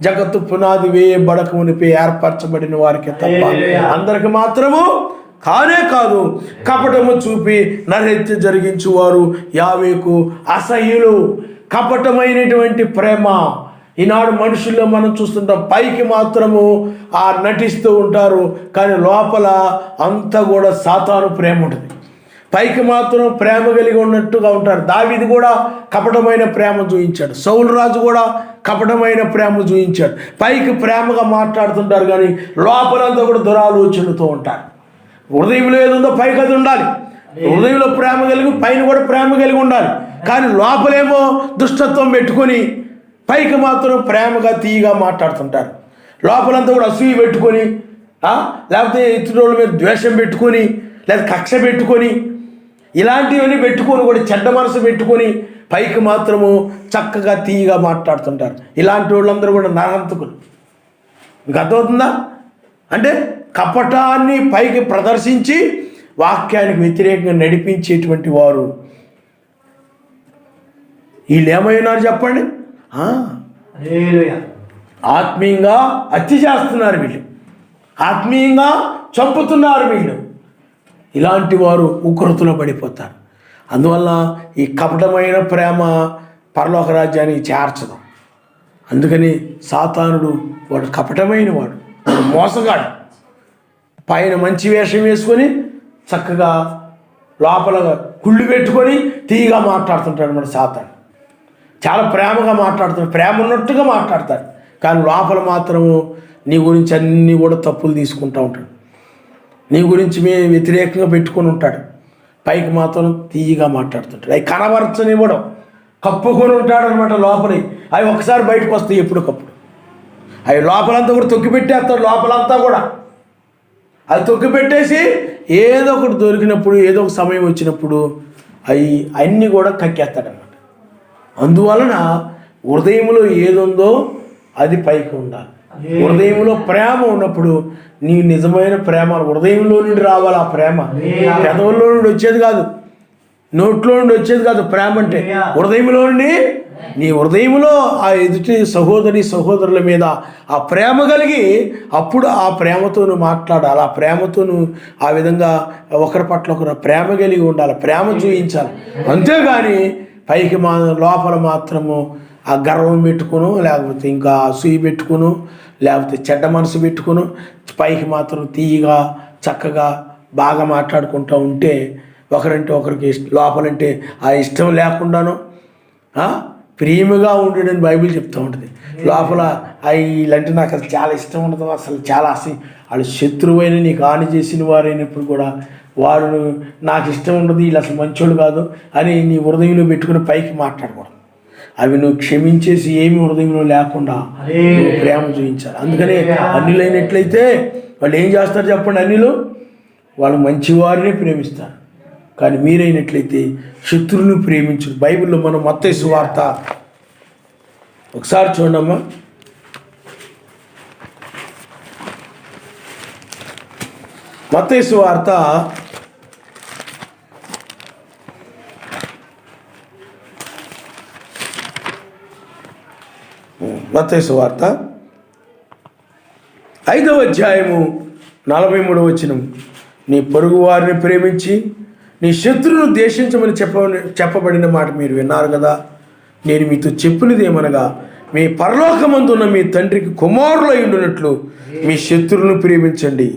జగత్తు పునాది వేయబడక మునిపే ఏర్పరచబడిన వారికి తప్ప అందరికి మాత్రము కానే కాదు. కపటము చూపి నరహత్య జరిగించువారు యావేకు అసహ్యులు. కపటమైనటువంటి ప్రేమ ఈనాడు మనుషుల్లో మనం చూస్తుంటాం. పైకి మాత్రము నటిస్తూ ఉంటారు, కానీ లోపల అంతా కూడా సాతాను ప్రేమ ఉంటుంది. పైకి మాత్రం ప్రేమ కలిగి ఉన్నట్టుగా ఉంటారు. దావీదు కూడా కపటమైన ప్రేమ చూపించాడు, సౌలు రాజు కూడా కపటమైన ప్రేమ చూపించాడు. పైకి ప్రేమగా మాట్లాడుతుంటారు, కానీ లోపలంతా కూడా దురాలోచనతో ఉంటారు. హృదయంలో ఏదుందో పైకి అది ఉండాలి. హృదయంలో ప్రేమ కలిగి పైన కూడా ప్రేమ కలిగి ఉండాలి, కానీ లోపలేమో దుష్టత్వం పెట్టుకొని పైకి మాత్రం ప్రేమగా తీయగా మాట్లాడుతుంటారు. లోపలంతా కూడా అసూయ పెట్టుకొని, లేకపోతే ఇతరుల మీద ద్వేషం పెట్టుకొని, లేదా కక్ష పెట్టుకొని, ఇలాంటివన్నీ పెట్టుకొని కూడా చెడ్డ మనసు పెట్టుకొని పైకి మాత్రము చక్కగా తీయగా మాట్లాడుతుంటారు. ఇలాంటి వాళ్ళందరూ కూడా నరహంతకులు. మీకు అర్థమవుతుందా? అంటే కపటాన్ని పైకి ప్రదర్శించి వాక్యానికి వ్యతిరేకంగా నడిపించేటువంటి వారు వీళ్ళు ఏమైనారు చెప్పండి? ఆత్మీయంగా హత్య చేస్తున్నారు వీళ్ళు, ఆత్మీయంగా చంపుతున్నారు వీళ్ళు. ఇలాంటి వారు ఉగ్రతలో పడిపోతారు. అందువల్ల ఈ కపటమైన ప్రేమ పరలోక రాజ్యానికి చేర్చదు. అందుకని సాతానుడు వాడు కపటమైన వాడు మోసగాడు. పైన మంచి వేషం వేసుకొని చక్కగా లోపల కుళ్ళు పెట్టుకొని తీయగా మాట్లాడుతుంటాడు. మన సాతాను చాలా ప్రేమగా మాట్లాడుతాడు, ప్రేమ ఉన్నట్టుగా మాట్లాడతాడు, కానీ లోపల మాత్రము నీ గురించి అన్నీ కూడా తప్పులు తీసుకుంటూ ఉంటాడు. నీ గురించి మేము వ్యతిరేకంగా పెట్టుకొని ఉంటాడు, పైకి మాత్రం తీయగా మాట్లాడుతుంటాడు. అవి కనబరచనివ్వడం, కప్పుకొని ఉంటాడు అనమాట లోపలి. అవి ఒకసారి బయటకు వస్తాయి ఎప్పటికప్పుడు. అవి లోపలంతా కూడా తొక్కి పెట్టేస్తాడు. లోపలంతా కూడా అది తొక్కి పెట్టేసి ఏదో ఒకటి దొరికినప్పుడు, ఏదో ఒక సమయం వచ్చినప్పుడు అవి అన్నీ కూడా కక్కేస్తాడనమాట. అందువలన హృదయంలో ఏదుందో అది పైకి ఉండాలి. హృదయంలో ప్రేమ ఉన్నప్పుడు నీ నిజమైన ప్రేమ హృదయంలో నుండి రావాలి. ఆ ప్రేమ పెదవుల్లో నుండి వచ్చేది కాదు, నోట్లో నుండి వచ్చేది కాదు. ప్రేమ అంటే హృదయంలో నుండి, నీ హృదయంలో ఆ ఎదుటి సహోదరుల మీద ఆ ప్రేమ కలిగి అప్పుడు ఆ ప్రేమతో నువ్వు మాట్లాడాలి. ఆ ప్రేమతో నువ్వు ఆ విధంగా ఒకరి పట్ల ఒకరు ప్రేమ కలిగి ఉండాలి, ప్రేమ చూపించాలి. అంతేగాని పైకి లోపల మాత్రము ఆ గర్వం పెట్టుకును, లేకపోతే ఇంకా అసూయ పెట్టుకును, లేకపోతే చెడ్డ మనసు పెట్టుకును పైకి మాత్రం తీయగా చక్కగా బాగా మాట్లాడుకుంటూ ఉంటే ఒకరంటే ఒకరికి లోపలంటే ఆ ఇష్టం లేకుండాను ప్రేమగా ఉండడని బైబిల్ చెప్తూ ఉంటుంది. లోపల వీళ్ళంటే నాకు అసలు చాలా ఇష్టం ఉండదు, అసలు చాలా వాళ్ళు శత్రువైన నీకు హాని చేసిన వారైనప్పుడు కూడా వారు నాకు ఇష్టం ఉండదు, వీళ్ళు అసలు మంచోళ్ళు కాదు అని నీ హృదయంలో పెట్టుకుని పైకి మాట్లాడకూడదు. అవి నువ్వు క్షమించేసి ఏమి హృదయంలో లేకుండా నువ్వు ప్రేమ చూపించాలి. అందుకనే అన్యులైనట్లయితే వాళ్ళు ఏం చేస్తారు చెప్పండి? అన్యులు వాళ్ళు మంచివారిని ప్రేమిస్తారు, కానీ మీరైనట్లయితే శత్రువుని ప్రేమించరు. బైబిల్లో మనం మత్తయి సువార్త ఒకసారి చూడమ్మా. మత్తయి సువార్త 5వ అధ్యాయము 43వ వచనం. నీ పొరుగు వారిని ప్రేమించి నీ శత్రువును ద్వేషించమని చెప్పబడిన మాట మీరు విన్నారు కదా. నేను మీతో చెప్పినది ఏమనగా, మీ పరలోకమందున్న మీ తండ్రికి కుమారులై ఉండినట్లు మీ శత్రువులను ప్రేమించండి,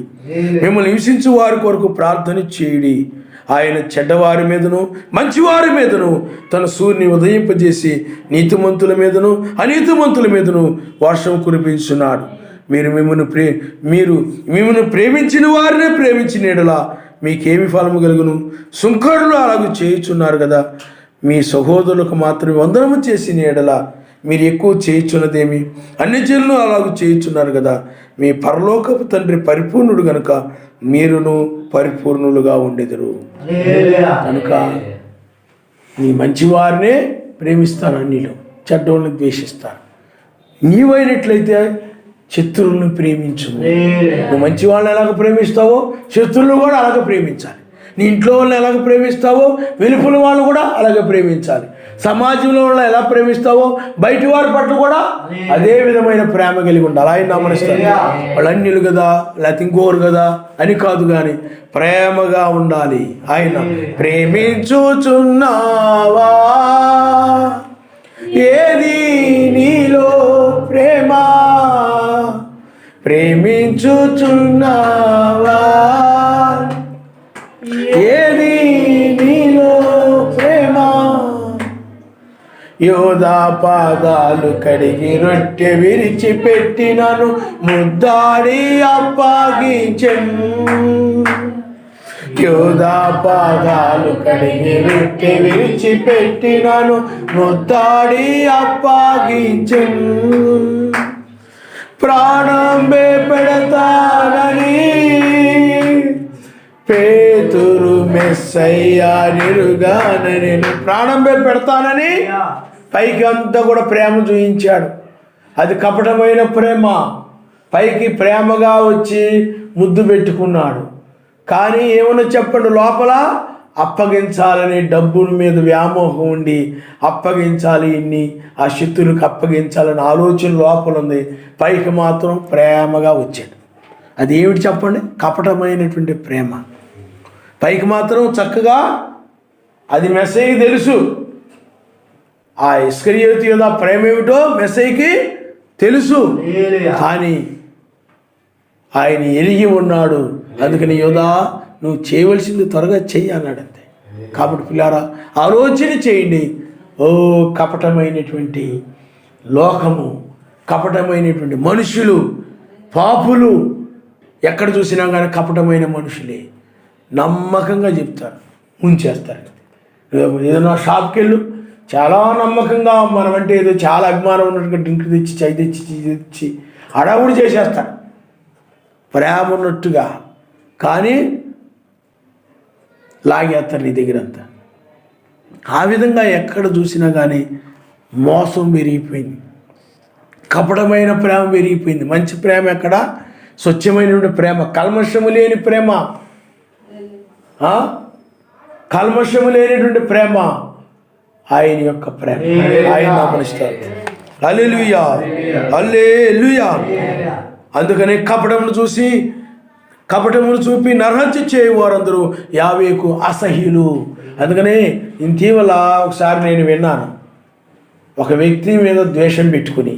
మిమ్మల్ని హింసించు వారి కొరకు ప్రార్థన చేయుడి. ఆయన చెడ్డవారి మీదను మంచివారి మీదను తన సూర్యుని ఉదయింపజేసి నీతిమంతుల మీదను అనీతిమంతుల మీదను వర్షం కురిపించున్నాడు. మీరు మిమ్మల్ని ప్రేమించిన వారినే ప్రేమించిన యెడల మీకేమి ఫలము కలుగును? సుంకరులు అలాగూ చేయుచున్నారు కదా. మీ సహోదరులకు మాత్రమే వందనము చేసిన యెడల మీరు ఎక్కువ చేయుచున్నదేమి? అన్ని జనులు అలాగూ చేయుచున్నారు కదా. మీ పరలోకపు తండ్రి పరిపూర్ణుడు గనుక మీరును పరిపూర్ణులుగా ఉండెదరు. కనుక నీ మంచివారినే ప్రేమిస్తాను, అన్నిలో చెడ్డోళ్ళని ద్వేషిస్తాను. నీవైనట్లయితే శత్రువులను ప్రేమించు. నువ్వు మంచి వాళ్ళని ఎలాగ ప్రేమిస్తావో శత్రువులను కూడా అలాగే ప్రేమించాలి. నీ ఇంట్లో వాళ్ళని ఎలాగ ప్రేమిస్తావో వెలుపల వాళ్ళు కూడా అలాగే ప్రేమించాలి. సమాజంలో వాళ్ళని ఎలా ప్రేమిస్తావో బయటి వారి పట్ల కూడా అదే విధమైన ప్రేమ కలిగి ఉండాలి. ఆయన నమ్మనిస్తారు. వాళ్ళు అన్యులు కదా, లేకపోతే ఇంకోరు కదా అని కాదు, కానీ ప్రేమగా ఉండాలి. ఆయన ప్రేమించుచున్నావా? ఏది నీలో ప్రేమ? ప్రేమించుచున్నావా? ఏది నీలో ప్రేమ? యోధా పాదాలు కడిగి రొట్టె విరిచి పెట్టినను ముద్దాడి అప్పగించెను. యోధా పాదాలు కడిగి రొట్టె విరిచి పెట్టినను ముద్దాడి అప్పగించెను. ప్రాణం పెడతానని పేతురు మెస్సయ్యా నిరుగానని, ప్రాణం పెడతానని పైకి అంతా కూడా ప్రేమ చూయించాడు. అది కపటమైన ప్రేమ. పైకి ప్రేమగా వచ్చి ముద్దు పెట్టుకున్నాడు. కానీ ఏమన్నా చెప్పండి, లోపల అప్పగించాలని డబ్బుల మీద వ్యామోహం ఉండి అప్పగించాలి, ఇన్ని ఆ శక్తులకు అప్పగించాలని ఆలోచన లోపల ఉంది. పైకి మాత్రం ప్రేమగా వచ్చాడు. అది ఏమిటి చెప్పండి? కపటమైనటువంటి ప్రేమ. పైకి మాత్రం చక్కగా అది మెస్సయ్యకి తెలుసు. ఆ ఇస్కరియోతు యోధ ప్రేమ ఏమిటో మెస్సయ్యకి తెలుసు. కానీ ఆయన ఎరిగి ఉన్నాడు. అందుకని యోధా, నువ్వు చేయవలసింది త్వరగా చెయ్యి అన్నాడు. అంతే. కాబట్టి పిల్లారా, ఆలోచన చేయండి. ఓ కపటమైనటువంటి లోకము, కపటమైనటువంటి మనుషులు, పాపులు ఎక్కడ చూసినా కానీ కపటమైన మనుషులే. నమ్మకంగా చెప్తారు, ముంచేస్తారు. ఏదైనా షాప్కి వెళ్ళు, చాలా నమ్మకంగా మనమంటే ఏదో చాలా అభిమానం ఉన్నట్టుగా డ్రింక్ తెచ్చి చై తెచ్చి అడవుడు చేసేస్తాడు ప్రేమ ఉన్నట్టుగా. కానీ లాగేస్తారు నీ దగ్గరంతా. ఆ విధంగా ఎక్కడ చూసినా కానీ మోసం పెరిగిపోయింది, కపటమైన ప్రేమ పెరిగిపోయింది. మంచి ప్రేమ ఎక్కడ? స్వచ్ఛమైనటువంటి ప్రేమ, కల్మషము లేని ప్రేమ, కల్మషము లేనటువంటి ప్రేమ ఆయన యొక్క ప్రేమ. ఆయన నామనిస్తారు. హల్లెలూయా, హల్లెలూయా. అందుకనే కపటమును చూపి నరహత్య చేయవారందరూ యావేకు అసహ్యులు. అందుకనే ఇటీవల ఒకసారి నేను విన్నాను, ఒక వ్యక్తి మీద ద్వేషం పెట్టుకుని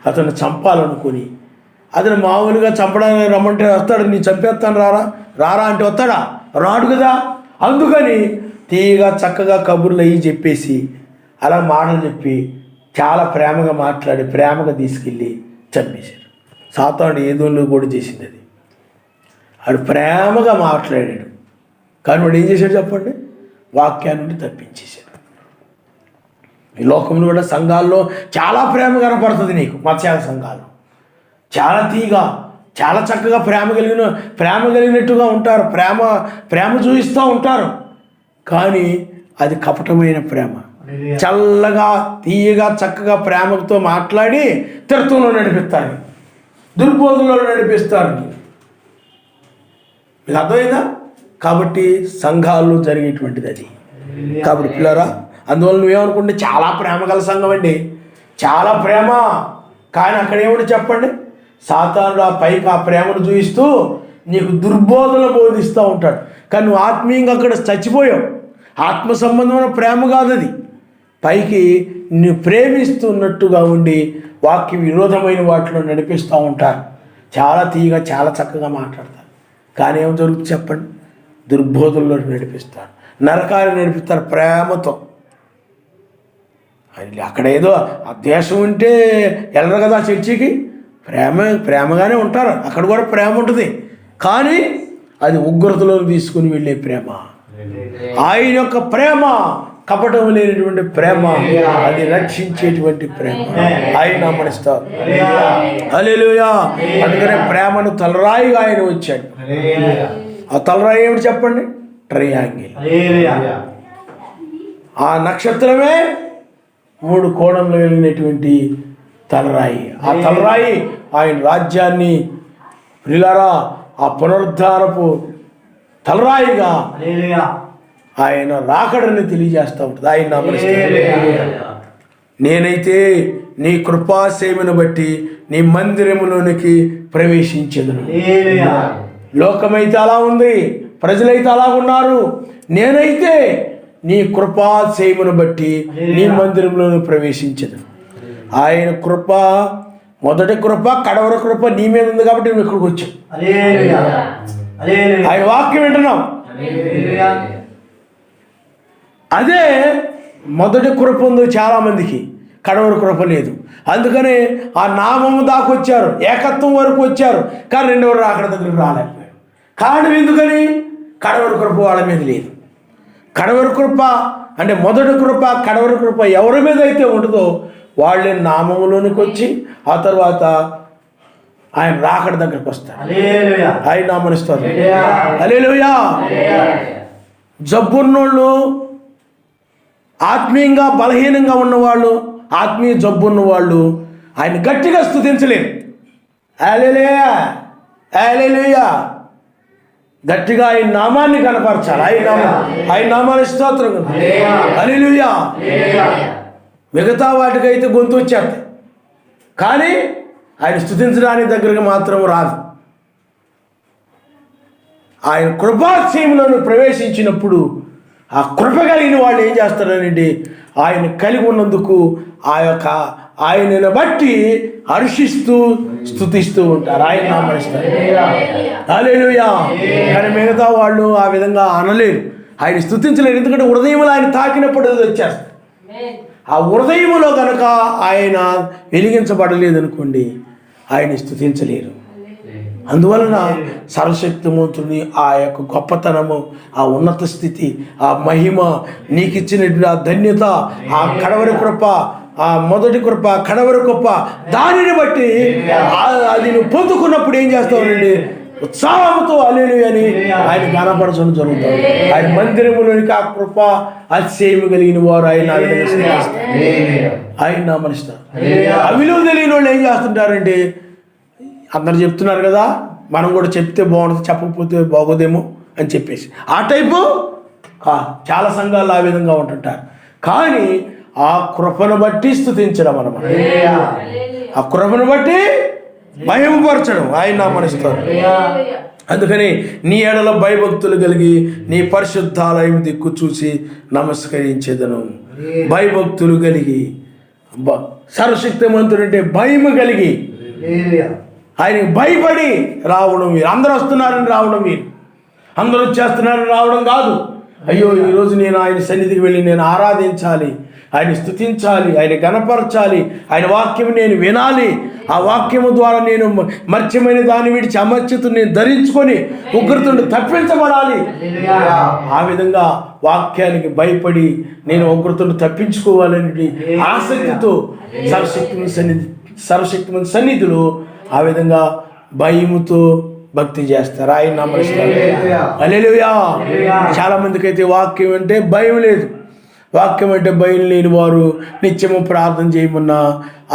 అతను చంపాలనుకుని, అతను మామూలుగా చంపడానికి రమ్మంటే వస్తాడు, నీ చంపేస్తాను రారా అంటే వస్తాడా? రాడు కదా. అందుకని తీగా చక్కగా కబుర్లు అయ్యి చెప్పేసి అలా మాటలు చెప్పి చాలా ప్రేమగా మాట్లాడి ప్రేమగా తీసుకెళ్ళి చంపేశారు. సాతానుడు ఏదోళ్ళు కూడా చేసింది అది. వాడు ప్రేమగా మాట్లాడాడు, కానీ వాడు ఏం చేశాడు చెప్పండి? వాక్యాన్ని నుండి తప్పించేశాడు. ఈ లోకంలో కూడా సంఘాల్లో చాలా ప్రేమ కనపడుతుంది నీకు. మత్స్యాల సంఘాల్లో చాలా తీగా, చాలా చక్కగా ప్రేమ కలిగినట్టుగా ఉంటారు, ప్రేమ చూపిస్తూ ఉంటారు. కానీ అది కపటమైన ప్రేమ. చల్లగా తీయగా చక్కగా ప్రేమతో మాట్లాడి తిరుతంలో నడిపిస్తారు, దుర్బోధంలో నడిపిస్తారు. మీకు అర్థమైందా? కాబట్టి సంఘాల్లో జరిగేటువంటిది అది. కాబట్టి పిల్లరా, అందువల్ల నువ్వేమనుకుంటే చాలా ప్రేమ గల సంఘం అండి, చాలా ప్రేమ. కానీ అక్కడ ఏమిటి చెప్పండి? సాతానుడు ఆ పైకి ఆ ప్రేమను చూపిస్తూ నీకు దుర్బోధన బోధిస్తూ ఉంటాడు. కానీ నువ్వు ఆత్మీయంగా అక్కడ చచ్చిపోయావు. ఆత్మ సంబంధమైన ప్రేమ కాదు అది. పైకి నువ్వు ప్రేమిస్తున్నట్టుగా ఉండి వాక్య విరోధమైన వాటిలో నడిపిస్తూ ఉంటారు. చాలా తీయగా చాలా చక్కగా మాట్లాడతారు. కానీ ఏం జరుగుతుంది చెప్పండి? దుర్బోధనలో నడిపిస్తారు, నరకాన్ని నడిపిస్తారు ప్రేమతో. అక్కడ ఏదో ఆ ద్వేషం ఉంటే వెళ్ళరు కదా చర్చికి. ప్రేమగానే ఉంటారు, అక్కడ కూడా ప్రేమ ఉంటుంది. కానీ అది ఉగ్రతలో తీసుకుని వెళ్ళే ప్రేమ. ఆయన యొక్క ప్రేమ కపటం లేనటువంటి ప్రేమ, అది రక్షించేటువంటి ప్రేమ. ఆయన నామనిస్తారు. హల్లెలూయా. అందుకనే ప్రేమను తలరాయిగా ఆయన వచ్చాడు. ఆ తలరాయి ఏమిటి చెప్పండి? ట్రయాంగిల్. ఆ నక్షత్రమే 3 కోణంలో వెళ్ళినటువంటి తలరాయి. ఆ తలరాయి ఆయన రాజ్యాన్ని ప్రియులారా ఆ పునరుద్ధారపు తలరాయిగా ఆయన రాకడని తెలియజేస్తూ ఉంటుంది. ఆయన నామనిస్తారు. నేనైతే నీ కృపాసేమను బట్టి నీ మందిరములోనికి ప్రవేశించెదను. లోకమైతే అలా ఉంది, ప్రజలైతే అలా ఉన్నారు. నేనైతే నీ కృపాసేమను బట్టి నీ మందిరంలోకి ప్రవేశించెదను. ఆయన కృప, మొదటి కృప, కడవర కృప నీ మీద ఉంది కాబట్టి నువ్వు ఇక్కడికి వచ్చావు. ఆయన వాక్యం వింటున్నావు. అదే మొదటి కృప ఉంది చాలామందికి, కడవర కృప లేదు. అందుకని ఆ నామము దాకొచ్చారు, ఏకత్వం వరకు వచ్చారు, కానీ రెండవ రాకడ దగ్గరికి రాలేకపోయారు. కారణం ఎందుకని? కడవర కృప వాళ్ళ మీద లేదు. కడవర కృప అంటే మొదటి కృప, కడవర కృప ఎవరి మీద అయితే ఉంటుందో వాళ్ళే నామములోనికి వచ్చి ఆ తర్వాత ఆయన రాకడ దగ్గరికి వస్తారు. ఆయన నామనిస్తారు. హల్లెలూయా. జబ్బున్నోళ్ళు, ఆత్మీయంగా బలహీనంగా ఉన్నవాళ్ళు, ఆత్మీయ జబ్బున్న వాళ్ళు ఆయన గట్టిగా స్తుతించలేరు. హల్లెలూయా, హల్లెలూయా. గట్టిగా ఆయన నామాన్ని కనపరచాలి. ఆయన నామాన్ని స్తోత్రం. హల్లెలూయా. మిగతా వాటికైతే గొంతు వచ్చేస్తాయి, కానీ ఆయన స్తుతించడానికి దగ్గరికి మాత్రం రాదు. ఆయన కృపాక్షేమంలో ప్రవేశించినప్పుడు ఆ కృప కలిగిన వాళ్ళు ఏం చేస్తారనండి, ఆయన కలిగి ఉన్నందుకు ఆయనను బట్టి హర్షిస్తూ స్తుతిస్తూ ఉంటారు. ఆయన నామనిస్తారు. హల్లెలూయా. కానీ మిగతా వాళ్ళు ఆ విధంగా అనలేరు, ఆయన స్తుతించలేరు. ఎందుకంటే హృదయంలో ఆయన తాకినప్పుడు అది వచ్చేస్తారు. ఆ హృదయములో కనుక ఆయన వెలిగించబడలేదనుకోండి, ఆయన స్తుతించలేరు. అందువలన సర్వశక్తిమంతుని ఆ యొక్క గొప్పతనము, ఆ ఉన్నత స్థితి, ఆ మహిమ, నీకు ఇచ్చినటువంటి ఆ ధన్యత, ఆ కడవరి కృప, ఆ మొదటి కృప, కడవరి కృప, దానిని బట్టి అది నువ్వు పొందుకున్నప్పుడు ఏం చేస్తావునండి, ఉత్సాహంతో హల్లెలూయా అని ఆయన గణపరచడం జరుగుతుంది. ఆయన మందిరములోనికి ఆ కృప అతిశయము కలిగిన వారు ఆయన ఆయన నామనిస్తారు. ఆ విలువ తెలియని వాళ్ళు ఏం చేస్తుంటారంటే, అందరు చెప్తున్నారు కదా, మనం కూడా చెప్తే బాగుంటుంది, చెప్పకపోతే బాగోదేమో అని చెప్పేసి ఆ టైపు చాలా సంఘాలు ఆ విధంగా ఉంటుంటారు. కానీ ఆ కృపను బట్టి స్తుతించడం అన్నమాట, ఆ కృపను బట్టి మహిమపరచడం ఆయన నామనిస్తారు. అందుకని నీ ఎడల భయభక్తులు కలిగి నీ పరిశుద్ధాలయం దిక్కు చూసి నమస్కరించేదను. భయభక్తులు కలిగి, సర్వశక్తిమంతుడంటే భయము కలిగి ఆయనకి భయపడి రావడం వీరు. అందరూ వస్తున్నారని రావడం వీరు, అందరూ వచ్చేస్తున్నారని రావడం కాదు. అయ్యో ఈరోజు నేను ఆయన సన్నిధికి వెళ్ళి నేను ఆరాధించాలి, ఆయన స్తుతించాలి, ఆయన గణపరచాలి, ఆయన వాక్యం నేను వినాలి, ఆ వాక్యము ద్వారా నేను మర్చిమైన దాన్ని విడిచి అమర్చితుని నేను ధరించుకొని ఉగ్రతను తప్పించబడాలి. ఆ విధంగా వాక్యానికి భయపడి నేను ఉగ్రతను తప్పించుకోవాలని ఆసక్తితో సర్వశక్తిమంత సన్నిధిలో ఆ విధంగా భయముతో భక్తి చేస్తారు. ఆయన నమస్కారం. హల్లెలూయా. చాలా మందికి అయితే వాక్యం అంటే భయం లేదు. వాక్యం అంటే భయం లేని వారు నిత్యము ప్రార్థన చేయమన్నా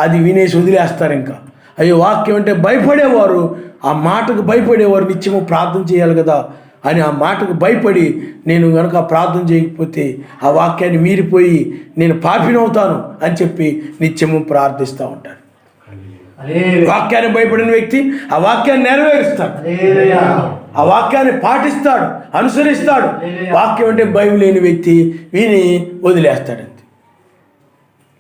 అది వినేసి వదిలేస్తారు. ఇంకా అయ్యో వాక్యం అంటే భయపడేవారు, ఆ మాటకు భయపడేవారు నిత్యము ప్రార్థన చేయాలి కదా అని ఆ మాటకు భయపడి నేను కనుక ప్రార్థన చేయకపోతే ఆ వాక్యాన్ని మీరిపోయి నేను పాపినవుతాను అని చెప్పి నిత్యము ప్రార్థిస్తూ ఉంటారు. వాక్యాన్ని భయపడిన వ్యక్తి ఆ వాక్యాన్ని నెరవేరుస్తాడు, ఆ వాక్యాన్ని పాటిస్తాడు, అనుసరిస్తాడు. వాక్యం అంటే భయం లేని వ్యక్తి విని వదిలేస్తాడు, అంతే,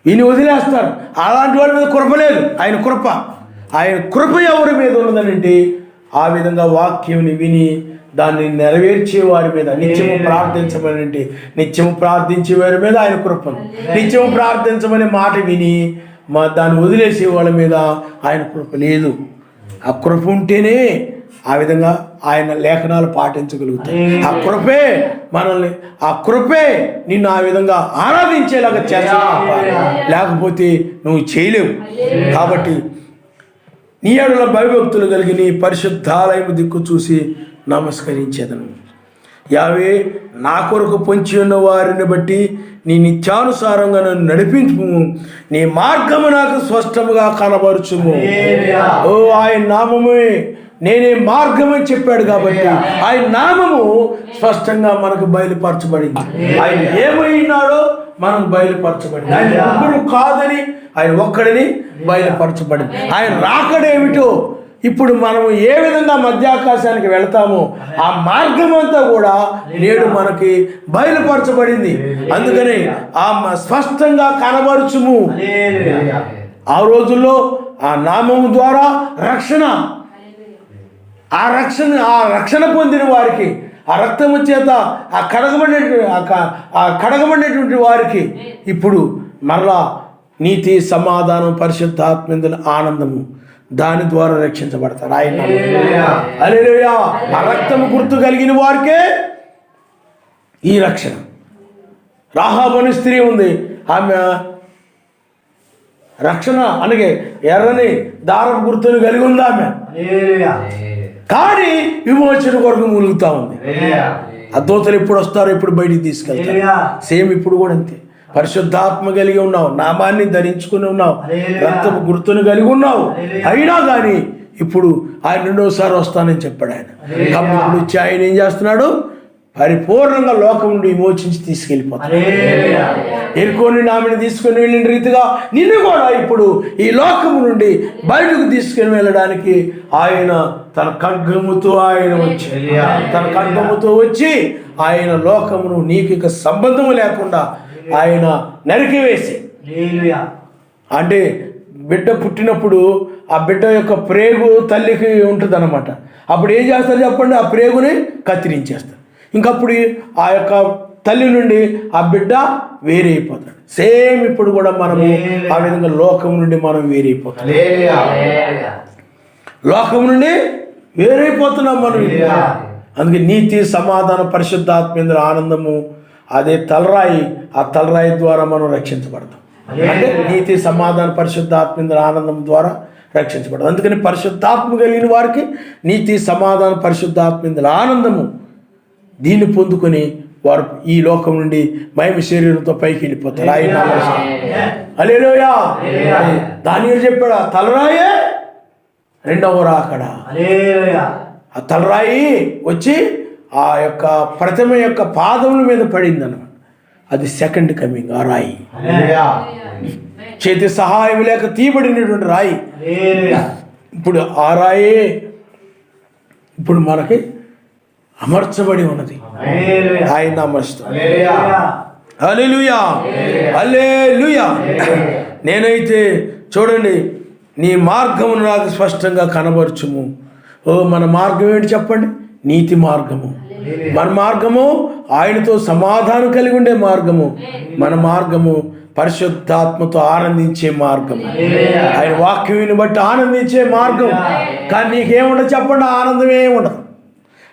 విని వదిలేస్తాడు. అలాంటి వాళ్ళ మీద కృప లేదు. ఆయన కృప ఎవరి మీద ఉన్నదనంటే ఆ విధంగా వాక్యంని విని దాన్ని నెరవేర్చే వారి మీద నిత్యము ప్రార్థించమని, నిత్యము ప్రార్థించే వారి మీద ఆయన కృపను, నిత్యము ప్రార్థించమనే మాట విని దాన్ని వదిలేసే వాళ్ళ మీద ఆయన కృప లేదు. ఆ కృప ఉంటేనే ఆ విధంగా ఆయన లేఖనాలు పాటించగలుగుతాయి. ఆ కృపే నిన్ను ఆ విధంగా ఆరాధించేలాగా చేస్తావు, లేకపోతే నువ్వు చేయలేవు. కాబట్టి నీ ఎడల భయభక్తులు కలిగి నీ పరిశుద్ధాలయము దిక్కు చూసి నమస్కరించేదను. యావే, నా కొరకు పొంచి ఉన్న వారిని బట్టి నీ నిత్యానుసారంగా నన్ను నడిపించుము, నీ మార్గము నాకు స్పష్టముగా కనబరుచుము. ఓ, ఆయన నామమే నేనే మార్గం అని చెప్పాడు కాబట్టి ఆయన నామము స్పష్టంగా మనకు బయలుపరచబడింది. ఆయన ఏమైనాడో మనకు బయలుపరచబడింది. ఆయన ముగ్గురు కాదని ఆయన ఒక్కడిని బయలుపరచబడింది. ఆయన రాకడేమిటో ఇప్పుడు మనము ఏ విధంగా మధ్యాకాశానికి వెళతామో ఆ మార్గం అంతా కూడా నేడు మనకి బయలుపరచబడింది. అందుకని ఆ స్పష్టంగా కనబరుచుము. ఆ రోజుల్లో ఆ నామము ద్వారా రక్షణ పొందిన వారికి, ఆ రక్తము చేత ఆ కడగబడినటువంటి వారికి ఇప్పుడు మరలా నీతి, సమాధానం, పరిశుద్ధాత్మ ఆనందము దాని ద్వారా రక్షించబడతారు. ఆయన హల్లెలూయా. ఆ రక్తము గుర్తు కలిగిన వారికే ఈ రక్షణ. రాహాబు అనే స్త్రీ ఉంది, ఆమె రక్షణ అనగే ఎర్రని దారపు గుర్తును కలిగి ఉంది ఆమె, కానీ విమోచన కొరకు మూలుగుతా ఉంది. ఆ దూతలు ఎప్పుడు వస్తారో ఎప్పుడు బయటికి తీసుకెళ్తారు. సేమ్ ఇప్పుడు కూడా అంతే. పరిశుద్ధాత్మ కలిగి ఉన్నావు, నామాన్ని ధరించుకుని ఉన్నావు, రక్తపు గుర్తును కలిగి ఉన్నావు, అయినా కానీ ఇప్పుడు ఆయన రెండోసారి వస్తానని చెప్పాడు ఆయన. కాబట్టి ఇప్పుడు వచ్చి ఆయన ఏం చేస్తున్నాడు? పరిపూర్ణంగా లోకం నుండి విమోచించి తీసుకెళ్ళిపోతాడు. ఎరుకోని ఆమెను తీసుకుని వెళ్ళిన రీతిగా నిన్ను కూడా ఇప్పుడు ఈ లోకము నుండి బయటకు తీసుకుని వెళ్ళడానికి ఆయన తన ఖడ్గముతో వచ్చి ఆయన లోకమును నీకు ఇక సంబంధము లేకుండా ఆయన నరికివేసి, అంటే బిడ్డ పుట్టినప్పుడు ఆ బిడ్డ యొక్క ప్రేగు తల్లికి ఉంటుంది అన్నమాట. అప్పుడు ఏం చేస్తారు చెప్పండి? ఆ ప్రేగుని కత్తిరించేస్తారు. ఇంకప్పుడు ఆ యొక్క తల్లి నుండి ఆ బిడ్డ వేరైపోతాడు. సేమ్ ఇప్పుడు కూడా మనము ఆ విధంగా లోకం నుండి మనం వేరైపోతాం. లోకం నుండి వేరైపోతున్నాం మనం. అందుకే నీతి, సమాధానం, పరిశుద్ధాత్మేంద్ర ఆనందము అదే తలరాయి. ఆ తలరాయి ద్వారా మనం రక్షించబడతాం. అంటే నీతి, సమాధాన, పరిశుద్ధాత్మేంద్ర ఆనందం ద్వారా రక్షించబడతాం. అందుకని పరిశుద్ధాత్మ కలిగిన వారికి నీతి, సమాధాన, పరిశుద్ధాత్మేంద్ర ఆనందము దీన్ని పొందుకొని వారు ఈ లోకం నుండి మహిమ శరీరంతో పైకి వెళ్ళిపోతారు. ఆయన హల్లెలూయా. దానియేలు చెప్పాడు, ఆ తలరాయే రెండవ రాకడ. ఆ తలరాయి వచ్చి ఆ యొక్క ప్రతిమ యొక్క పాదముల మీద పడింది అన్నమాట. అది సెకండ్ కమింగ్. ఆ రాయి చేతి సహాయం లేక తీయబడినటువంటి రాయి. ఇప్పుడు ఆ రాయే ఇప్పుడు మనకి అమర్చబడి ఉన్నది. ఆయన అమర్చుతాం. హల్లెలూయా, హల్లెలూయా. నేనైతే చూడండి, నీ మార్గమును నాకు స్పష్టంగా కనబరచుము. మన మార్గం ఏంటి చెప్పండి? నీతి మార్గము. మన మార్గము ఆయనతో సమాధానం కలిగి ఉండే మార్గము. మన మార్గము పరిశుద్ధాత్మతో ఆనందించే మార్గము. ఆయన వాక్యాన్ని బట్టి ఆనందించే మార్గం. కానీ నీకేముండదు చెప్పండి? ఆనందం ఏముండదు.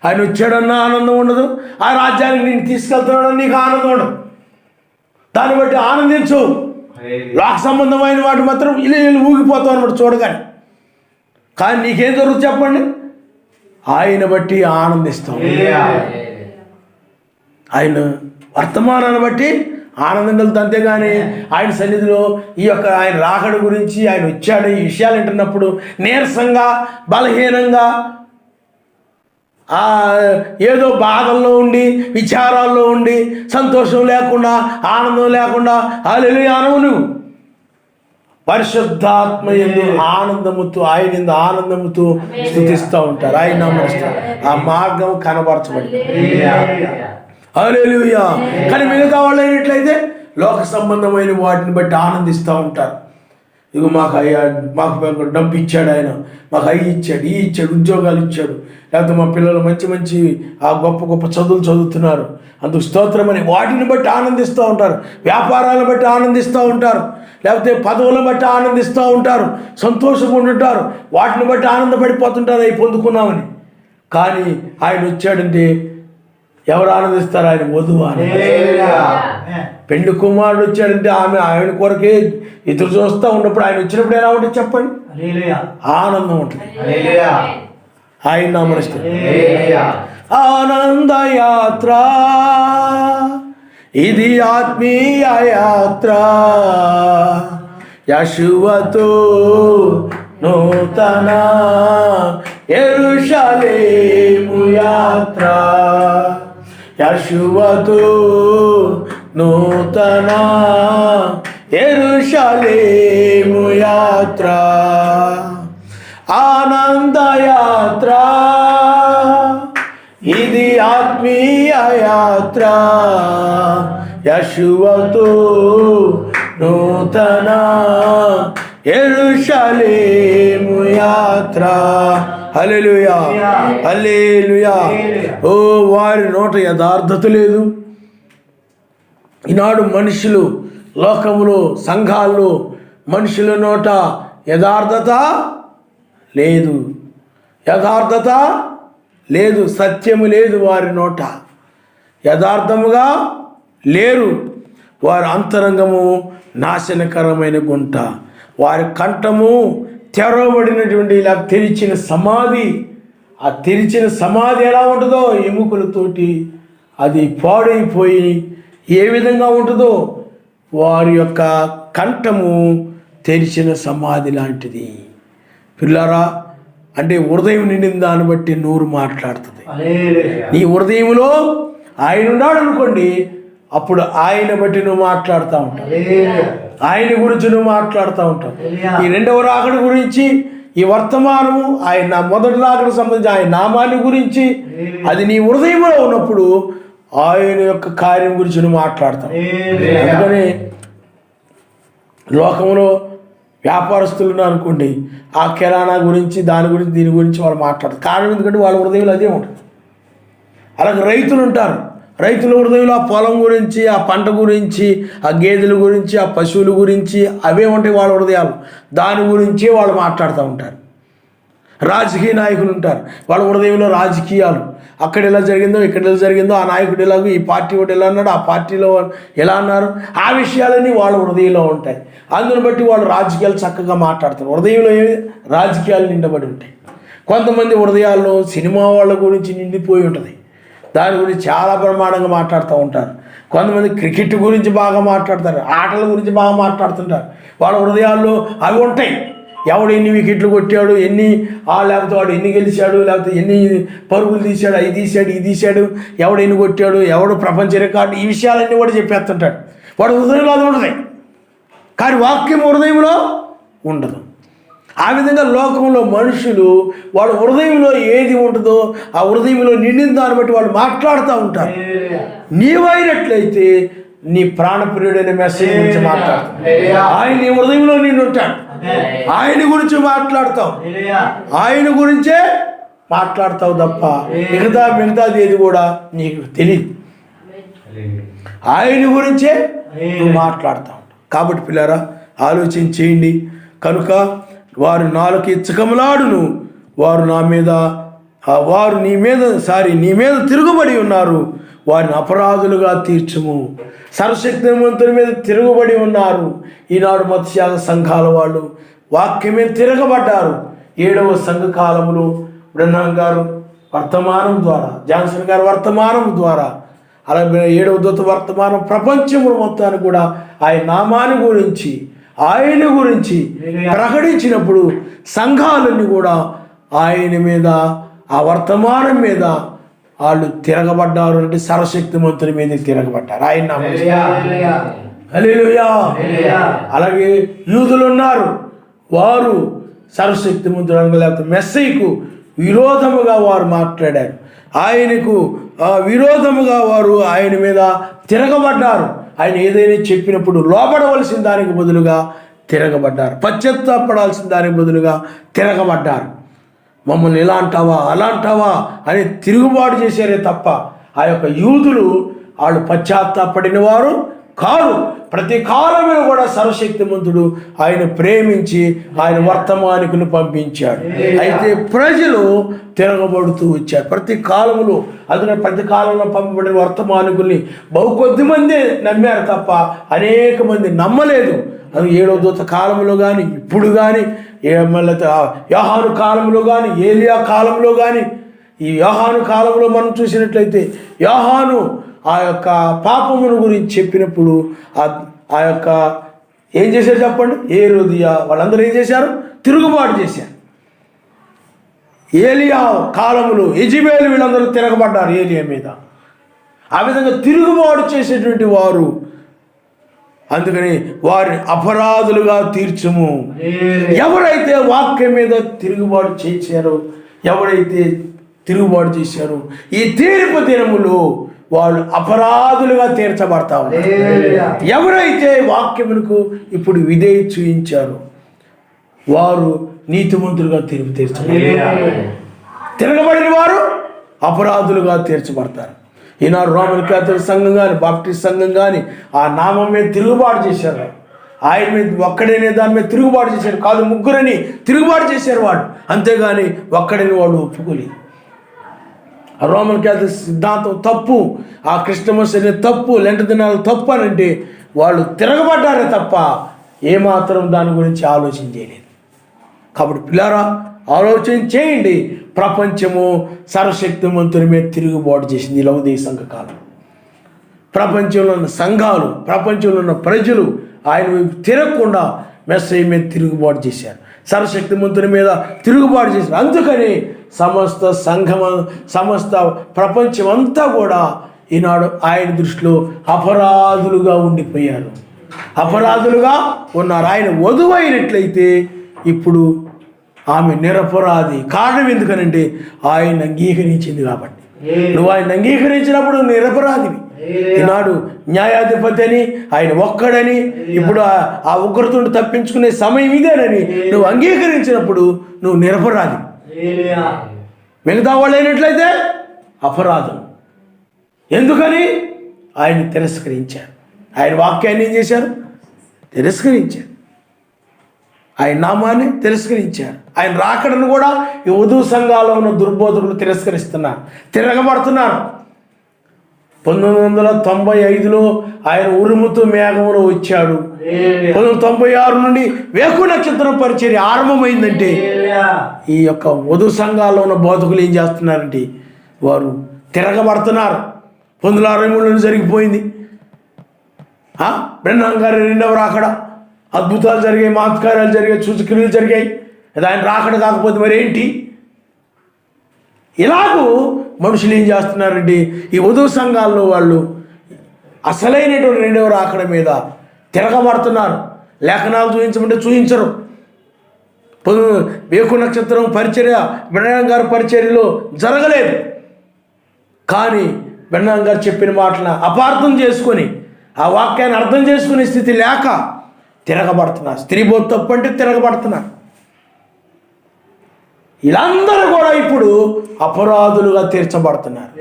ఆయన వచ్చాడన్న ఆనందం ఉండదు. ఆ రాజ్యానికి నేను తీసుకెళ్తున్నాడని నీకు ఆనందం ఉండదు. దాన్ని బట్టి ఆనందించు. లోక సంబంధమైన వాటి మాత్రం ఇలా ఊగిపోతావు అనమాట చూడగానే. కానీ నీకేం జరుగుతుంది చెప్పండి? ఆయన బట్టి ఆనందిస్తాం. ఆయన వర్తమానాన్ని బట్టి ఆనందం కలుగుతుంది. అంతేగాని ఆయన సన్నిధిలో ఈ యొక్క ఆయన రాకడ గురించి, ఆయన వచ్చాడు ఈ విషయాలు వింటున్నప్పుడు నీరసంగా, బలహీనంగా, ఏదో బాధల్లో ఉండి, విచారాల్లో ఉండి, సంతోషం లేకుండా, ఆనందం లేకుండా హల్లెలూయా అనవు. నువ్వు పరిశుద్ధాత్మ యందు ఆనందముతో, ఆయన యందు ఆనందముతో స్తుతిస్తూ ఉంటారు. ఆయన నమస్తారు. ఆ మార్గం కనబరచబడింది. హల్లెలూయా. కానీ మిగతా వాళ్ళు అయినట్లయితే లోక సంబంధమైన వాటిని బట్టి ఆనందిస్తూ ఉంటారు. ఇదిగో మాకు డబ్బు ఇచ్చాడు ఆయన, మాకు అవి ఇచ్చాడు, ఈ ఇచ్చాడు, ఉద్యోగాలు ఇచ్చాడు, లేకపోతే మా పిల్లలు మంచి మంచి గొప్ప గొప్ప చదువులు చదువుతున్నారు, అందుకు స్తోత్రమని వాటిని బట్టి ఆనందిస్తూ ఉంటారు. వ్యాపారాలను బట్టి ఆనందిస్తూ ఉంటారు, లేకపోతే పదవులను బట్టి ఆనందిస్తూ ఉంటారు, సంతోషంగా ఉంటుంటారు, వాటిని బట్టి ఆనందపడిపోతుంటారు అవి పొందుకున్నామని. కానీ ఆయన వచ్చాడంటే ఎవరు ఆనందిస్తారు? ఆయన వధువు అని. పెళ్లి కుమారుడు వచ్చాడంటే ఆయన కొరకే ఎదురు చూస్తూ ఉన్నప్పుడు ఆయన వచ్చినప్పుడు ఎలా ఉంటుంది చెప్పండి? ఆనందం ఉంటుంది. ఆయన నామస్తు ఆనంద యాత్ర, ఇది ఆత్మీయ యాత్ర, యెషువతో నూతన యెరూషలేము యాత్ర, యెషువతో నూతన యెరూషలేము యాత్ర, ఆనంద యాత్ర, ఇది ఆత్మీయ యాత్ర, యెషువతో నూతన యెరూషలేము యాత్ర. హల్లెలూయా, హల్లెలూయా. ఓ వారి నోట యథార్థత లేదు. ఈనాడు మనుషులు లోకములో సంఘాల్లో మనుషుల నోట యథార్థత లేదు, యథార్థత లేదు, సత్యము లేదు, వారి నోట యథార్థముగా లేరు. వారి అంతరంగము నాశనకరమైన గుంట, వారి కంఠము తెరవబడినటువంటి ఇలా తెరిచిన సమాధి. ఆ తెరిచిన సమాధి ఎలా ఉంటుందో ఎముకలతోటి అది పాడైపోయి ఏ విధంగా ఉంటుందో వారి యొక్క కంఠము తెరిచిన సమాధి లాంటిది. పిల్లారా, అంటే హృదయం నిండిన దాన్ని బట్టి నోరు మాట్లాడుతుంది. నీ హృదయంలో ఆయన ఉన్నాడు అనుకోండి, అప్పుడు ఆయన బట్టి నువ్వు మాట్లాడుతూ ఉంటావు, ఆయన గురించి నువ్వు మాట్లాడుతూ ఉంటావు. ఈ రెండవ రాకడ గురించి, ఈ వర్తమానము, ఆయన మొదటి రాకడ సంబంధించి ఆయన నామాన్ని గురించి, అది నీ హృదయంలో ఉన్నప్పుడు ఆయన యొక్క కార్యం గురించి నువ్వు మాట్లాడతావు. అందుకని లోకంలో వ్యాపారస్తులు అనుకోండి, ఆ కిరాణా గురించి, దాని గురించి, దీని గురించి వాళ్ళు మాట్లాడతారు. కారణం ఎందుకంటే వాళ్ళ హృదయంలో అదే ఉంటుంది. అలాగే రైతులు ఉంటారు, రైతుల హృదయంలో ఆ పొలం గురించి, ఆ పంట గురించి, ఆ గేదెల గురించి, ఆ పశువుల గురించి అవే ఉంటాయి వాళ్ళ హృదయాలు, దాని గురించే వాళ్ళు మాట్లాడుతూ ఉంటారు. రాజకీయ నాయకులు ఉంటారు, వాళ్ళ హృదయంలో రాజకీయాలు, అక్కడ ఎలా జరిగిందో, ఇక్కడ ఎలా జరిగిందో, ఆ నాయకుడు ఎలాగో, ఈ పార్టీ ఒకటి ఎలా అన్నాడు, ఆ పార్టీలో ఎలా అన్నారు, ఆ విషయాలన్నీ వాళ్ళ హృదయంలో ఉంటాయి. అందుని బట్టి వాళ్ళు రాజకీయాలు చక్కగా మాట్లాడతారు. హృదయంలో రాజకీయాలు నిండబడి ఉంటాయి. కొంతమంది హృదయాల్లో సినిమా వాళ్ళ గురించి నిండిపోయి ఉంటుంది, దాని గురించి చాలా బ్రహ్మాండంగా మాట్లాడుతూ ఉంటారు. కొంతమంది క్రికెట్ గురించి బాగా మాట్లాడతారు, ఆటల గురించి బాగా మాట్లాడుతుంటారు. వాళ్ళ హృదయాల్లో అవి ఉంటాయి. ఎవడు ఎన్ని వికెట్లు కొట్టాడు, లేకపోతే వాడు ఎన్ని గెలిచాడు, లేకపోతే ఎన్ని పరుగులు తీశాడు, అవి తీశాడు, ఇది తీశాడు, ఎవడు ఎన్ని కొట్టాడు, ఎవడు ప్రపంచ రికార్డు, ఈ విషయాలన్నీ కూడా చెప్పేస్తుంటాడు. వాడు హృదయంలో అది ఉంటుంది, కానీ వాక్యం హృదయంలో ఉండదు. ఆ విధంగా లోకంలో మనుషులు వాళ్ళ హృదయంలో ఏది ఉంటుందో ఆ హృదయంలో నిండిన దాన్ని బట్టి వాళ్ళు మాట్లాడుతూ ఉంటారు. నీవైనట్లయితే నీ ప్రాణప్రియుడైన మెసేజ్ గురించి మాట్లాడతావు, ఆయన నీ హృదయంలో నిండి ఉంటాడు, ఆయన గురించి మాట్లాడతావు, ఆయన గురించే మాట్లాడతావు తప్ప మిగతాది ఏది కూడా నీకు తెలియదు. ఆయన గురించే నువ్వు మాట్లాడతావు. కాబట్టి పిల్లారా, ఆలోచన చేయండి. కనుక వారు నాలుగు ఇచ్చకములాడును, వారు నీ మీద తిరుగుబడి ఉన్నారు, వారిని అపరాధులుగా తీర్చుము. సర్వశక్తిమంతుని మీద తిరుగుబడి ఉన్నారు. ఈనాడు మత్స్యాగ సంఘాల వాళ్ళు వాక్యం మీద తిరగబడ్డారు. 7వ సంఘ కాలంలో బ్రహ్మం గారు వర్తమానం ద్వారా, జాన్సన్ గారు వర్తమానం ద్వారా, అలాగే 7వ దూత వర్తమానం ప్రపంచములు మొత్తాన్ని కూడా ఆయన నామాన్ని గురించి, ఆయన గురించి ప్రకటించినప్పుడు సంఘాలన్నీ కూడా ఆయన మీద, ఆ వర్తమానం మీద వాళ్ళు తిరగబడ్డారు. అంటే సర్వశక్తిమంతుని మీద తిరగబడ్డారు. ఆయన నామం హల్లెలూయా. అలాగే యూదులు ఉన్నారు, వారు సర్వశక్తిమంతుడు లేకపోతే మెస్సీకు విరోధముగా వారు మాట్లాడారు. ఆయనకు విరోధముగా వారు ఆయన మీద తిరగబడ్డారు. ఆయన ఏదైనా చెప్పినప్పుడు లోబడవలసిన దానికి బదులుగా తిరగబడ్డారు. పశ్చాత్తాపడాల్సిన దానికి బదులుగా తిరగబడ్డారు. మమ్మల్ని ఇలా అంటావా అలా అంటావా అని తిరుగుబాటు చేశారే తప్ప ఆ యొక్క యూదులు వాళ్ళు పశ్చాత్తాపడిన వారు కాదు. ప్రతి కాలంలో కూడా సర్వశక్తిమంతుడు ఆయన ప్రేమించి ఆయన వర్తమానికులు పంపించాడు. అయితే ప్రజలు తిరగబడుతూ వచ్చారు ప్రతి కాలంలో. అందులో ప్రతి కాలంలో పంపబడిన వర్తమానికుల్ని కొద్ది మంది నమ్మారు తప్ప అనేక మంది నమ్మలేదు. అది 7వ దూత కాలంలో కానీ ఇప్పుడు కానీ మళ్ళీ యోహాను కాలంలో కానీ ఏలియా కాలంలో కానీ ఈ యోహాను కాలంలో మనం చూసినట్లయితే యోహాను ఆ యొక్క పాపమును గురించి చెప్పినప్పుడు ఆ యొక్క ఏం చేశారు చెప్పండి? హేరోదియా వాళ్ళందరూ ఏం చేశారు? తిరుగుబాటు చేశారు. ఏలియా కాలంలో యెజబెలు వీళ్ళందరూ తిరగబడ్డారు ఏలియా మీద. ఆ విధంగా తిరుగుబాటు చేసేటువంటి వారు, అందుకని వారిని అపరాధులుగా తీర్చుము. ఎవరైతే వాక్యం మీద తిరుగుబాటు చేశారో, ఎవరైతే తిరుగుబాటు చేశారో ఈ తీర్పు దినములో వాళ్ళు అపరాధులుగా తీర్చబడతా ఉన్నారు. ఎవరైతే వాక్యమునకు ఇప్పుడు విధేయత చూపించారో వారు నీతిమంతులుగా తీర్పు తీర్చబడతారు. తిరగబడిన వారు అపరాధులుగా తీర్చబడతారు. ఈనాడు రోమన్ క్యాథలిక్ సంఘం కానీ బాప్టిస్ట్ సంఘం కానీ ఆ నామం మీద తిరుగుబాటు చేశారు. ఆయన మీద ఒక్కడనే దాని మీద తిరుగుబాటు చేశారు. కాదు, ముగ్గురని తిరుగుబాటు చేశారు వాడు. అంతేగాని ఒక్కడని వాడు ఒప్పుకోలేదు. ఆ రోమన్ క్యాథలిక్ సిద్ధాంతం తప్పు, ఆ క్రిస్టమస్ అనేది తప్పు, లెంట దినాలు తప్పు అని అంటే వాళ్ళు తిరగబడ్డారే తప్ప ఏమాత్రం దాని గురించి ఆలోచన చేయలేదు. కాబట్టి పిల్లారా, ఆలోచన చేయండి. ప్రపంచము సర్వశక్తిమంతుని మీద తిరుగుబాటు చేసింది ఈ లౌదీయ సంఘకాలం. ప్రపంచంలో ఉన్న సంఘాలు, ప్రపంచంలో ఉన్న ప్రజలు ఆయన వైపు తిరగకుండా మెస్సయ్య మీద తిరుగుబాటు చేశారు. సర్వశక్తిమంతుని మీద తిరుగుబాటు చేశారు. అందుకని సమస్త సమస్త ప్రపంచం అంతా కూడా ఈనాడు ఆయన దృష్టిలో అపరాధులుగా ఉండిపోయారు, అపరాధులుగా ఉన్నారు. ఆయన వధువైనట్లయితే ఇప్పుడు ఆమె నిరపరాధి. కారణం ఎందుకనంటే ఆయన అంగీకరించింది కాబట్టి. నువ్వు ఆయన అంగీకరించినప్పుడు నిరపరాధివి. ఈనాడు న్యాయాధిపతి అని ఆయన ఒక్కడని, ఇప్పుడు ఆ ఉగ్రతను తప్పించుకునే సమయం ఇదేనని నువ్వు అంగీకరించినప్పుడు నువ్వు నిరపరాధి. మిగతా వాళ్ళు అయినట్లయితే అపరాధం. ఎందుకని? ఆయన తిరస్కరించారు. ఆయన వాక్యాన్ని ఏం చేశారు? తిరస్కరించారు. ఆయన నామాన్ని తిరస్కరించారు. ఆయన రాకడను కూడా ఈ వధువు సంఘాల్లో ఉన్న దుర్బోధకులు తిరస్కరిస్తున్నారు, తిరగబడుతున్నారు. 1995లో ఆయన ఉరుముతూ మేఘంలో వచ్చాడు. 1996 నుండి వేకు నక్షత్రం పరిచర్య ఆరంభమైందంటే ఈ యొక్క వధువు సంఘాల్లో ఉన్న బోధకులు ఏం చేస్తున్నారంటే వారు తిరగబడుతున్నారు. 1963లో జరిగిపోయింది. బ్రెన్హాం గారి 2వ రాకడ, అద్భుతాలు జరిగాయి, మహత్కార్యాలు జరిగాయి, సూచక్రియలు జరిగాయి. అది ఆయన రాకడ కాకపోతే మరి ఏంటి? ఇలాగూ మనుషులు ఏం చేస్తున్నారంటే ఈ వధువు సంఘాల్లో వాళ్ళు అసలైనటువంటి 2వ రాకడ మీద తిరగబడుతున్నారు. లేఖనాలు చూపించమంటే చూపించరు. వేకు నక్షత్రం పరిచర్య బ్రెన్హాం గారి పరిచర్యలో జరగలేదు. కానీ బ్రెన్హాం గారు చెప్పిన మాటలను అపార్థం చేసుకొని ఆ వాక్యాన్ని అర్థం చేసుకునే స్థితి లేక తిరగబడుతున్నారు. స్త్రీబోధ తప్పు అంటే తిరగబడుతున్నారు. వీళ్ళందరూ కూడా ఇప్పుడు అపరాధులుగా తీర్చబడుతున్నారు.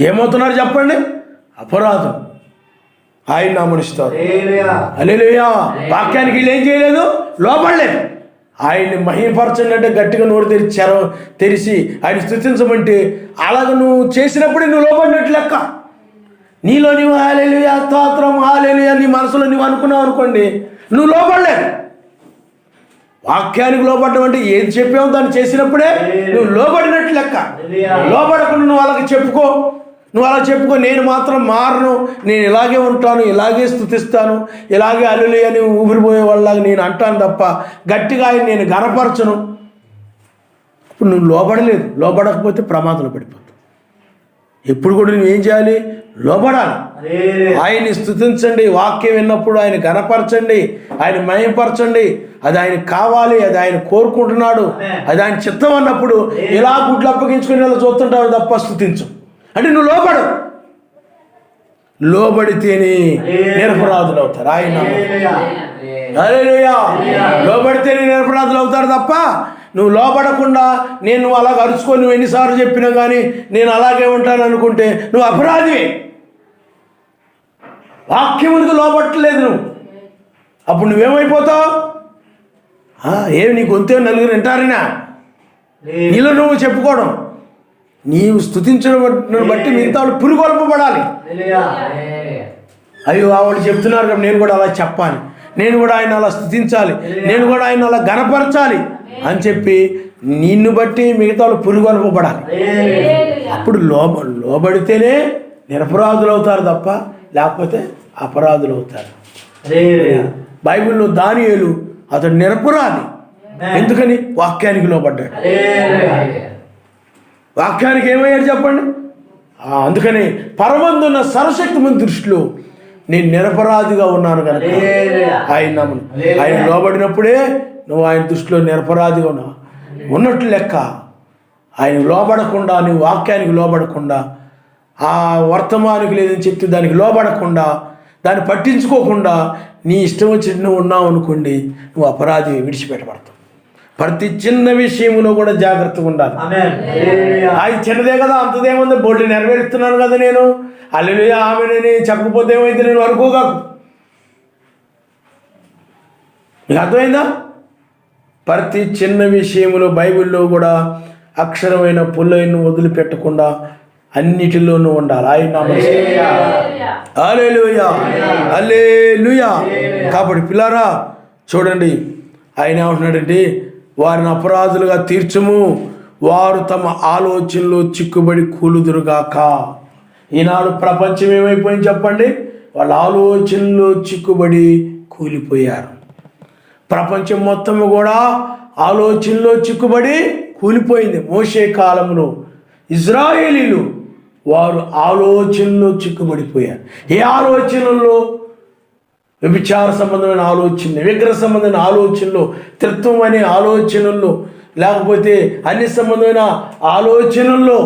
ఏమవుతున్నారు చెప్పండి? అపరాధం. ఆయన నామనిస్తారు. హల్లెలూయా. వాక్యానికి వీళ్ళు ఏం చేయలేదు, లోపడలేదు. ఆయన్ని మహిమపరచండి అంటే గట్టిగా నోరు తెరిచి ఆయన స్తుతించమంటే అలాగ నువ్వు చేసినప్పుడే నువ్వు లోపడినట్లు లెక్క. నీలో నువ్వు హల్లెలూయా స్తోత్రం హల్లెలూయా నీ మనసులో నువ్వు అనుకున్నావు అనుకోండి, నువ్వు లోపడలేదు. వాక్యానికి లోపడడం అంటే ఏది చెప్పావు దాన్ని చేసినప్పుడే నువ్వు లోబడినట్లు లెక్క. లోబడకుండా నువ్వు అలాగే చెప్పుకో, నువ్వు అలా చెప్పుకో, నేను మాత్రం మారను, నేను ఇలాగే ఉంటాను, ఇలాగే స్తుతిస్తాను, ఇలాగే హల్లెలూయా అని ఊపిరిపోయే వాళ్ళలాగా నేను అంటాను తప్ప గట్టిగా ఆయన నేను గనపరచను. ఇప్పుడు నువ్వు లోబడలేదు. లోబడకపోతే ప్రమాదంలో పడిపోతావు. ఎప్పుడు కూడా నువ్వు ఏం చేయాలి? లోబడాలి. ఆయన్ని స్తుతించండి. వాక్యం విన్నప్పుడు ఆయన గనపరచండి, ఆయన మహిమపరచండి. అది ఆయన కావాలి, అది ఆయన కోరుకుంటున్నాడు, అది ఆయన చిత్తం అన్నప్పుడు ఇలా గుడ్లు అప్పగించుకుని ఇలా చూస్తుంటావు తప్ప స్తుతించు అంటే నువ్వు లోబడు. లోబడితేనే నిరపరాధులు అవుతారు. ఆయన హల్లెలూయా. లోబడితేనే నిరపరాధులు అవుతారు తప్ప నువ్వు లోబడకుండా నేను అలా అరుచుకొని నువ్వు ఎన్నిసార్లు చెప్పినా కానీ నేను అలాగే ఉంటాను అనుకుంటే నువ్వు అపరాధివే. వాక్యమునికి లోబట్టలేదు నువ్వు, అప్పుడు నువ్వేమైపోతావు? ఏమి నీ గొంతే నలుగురు వింటారనా? నీలో నువ్వు చెప్పుకోవడం, నీవు స్తుతించడం బట్టి మిగతా వాళ్ళు పురుగొల్పబడాలి. అయ్యో వాళ్ళు చెప్తున్నారు కదా నేను కూడా అలా చెప్పాలి, నేను కూడా ఆయన అలా స్తుతించాలి, నేను కూడా ఆయన అలా గణపరచాలి అని చెప్పి నిన్ను బట్టి మిగతా వాళ్ళు పురుగొల్పబడాలి. అప్పుడు లోబడితేనే నిరపరాధులు అవుతారు తప్ప లేకపోతే అపరాధులు అవుతారు. బైబిల్లో దానియేలు అతడు నిరపరాధి. ఎందుకని? వాక్యానికి లోబడ్డాడు. వాక్యానికి ఏమయ్యాడు చెప్పండి? అందుకని పరమందున్న సర్వశక్తిమంతుని దృష్టిలో నేను నిరపరాధిగా ఉన్నాను కనుక ఆయన నమ్మును. ఆయన లోబడినప్పుడే నువ్వు ఆయన దృష్టిలో నిరపరాధిగా ఉన్నావు ఉన్నట్లు లెక్క. ఆయన లోబడకుండా, నువ్వు వాక్యానికి లోబడకుండా, ఆ వర్తమానికి లేదని చెప్తే దానికి లోబడకుండా, దాన్ని పట్టించుకోకుండా నీ ఇష్టం వచ్చి నువ్వు ఉన్నావు అనుకోండి, నువ్వు అపరాధి, విడిచిపెట్టబడతావు. ప్రతి చిన్న విషయంలో కూడా జాగ్రత్తగా ఉండాలి. అది చిన్నదే కదా, అంతదేముంది, బోల్డ్ నెరవేరుస్తున్నాను కదా నేను, హల్లెలూయా ఆమేనని చెప్పకపోతే ఏమైతే నేను అనుకోగాకు. మీకు అర్థమైందా? ప్రతి చిన్న విషయంలో బైబిల్లో కూడా అక్షరమైన పుల్లైన వదిలిపెట్టకుండా అన్నిటిలోనూ ఉండాలి. ఆయన హల్లెలూయా హల్లెలూయా. కాబట్టి పిల్లారా చూడండి, ఆయన ఏమంటున్నాడంటే వారిని అపరాధులుగా తీర్చుము, వారు తమ ఆలోచనలో చిక్కుబడి కూలుదురుగాక. ఈనాడు ప్రపంచం ఏమైపోయింది చెప్పండి? వాళ్ళ ఆలోచనలో చిక్కుబడి కూలిపోయారు. ప్రపంచం మొత్తం కూడా ఆలోచనలో చిక్కుబడి కూలిపోయింది. మోషే కాలంలో ఇజ్రాయేలీలు వారు ఆలోచనలో చిక్కుబడిపోయారు. ఏ ఆలోచనల్లో? వ్యభిచార సంబంధమైన ఆలోచనలు, విగ్రహ సంబంధమైన ఆలోచనలు, త్రిత్వం అనే ఆలోచనల్లో, లేకపోతే అన్ని సంబంధమైన ఆలోచనల్లో,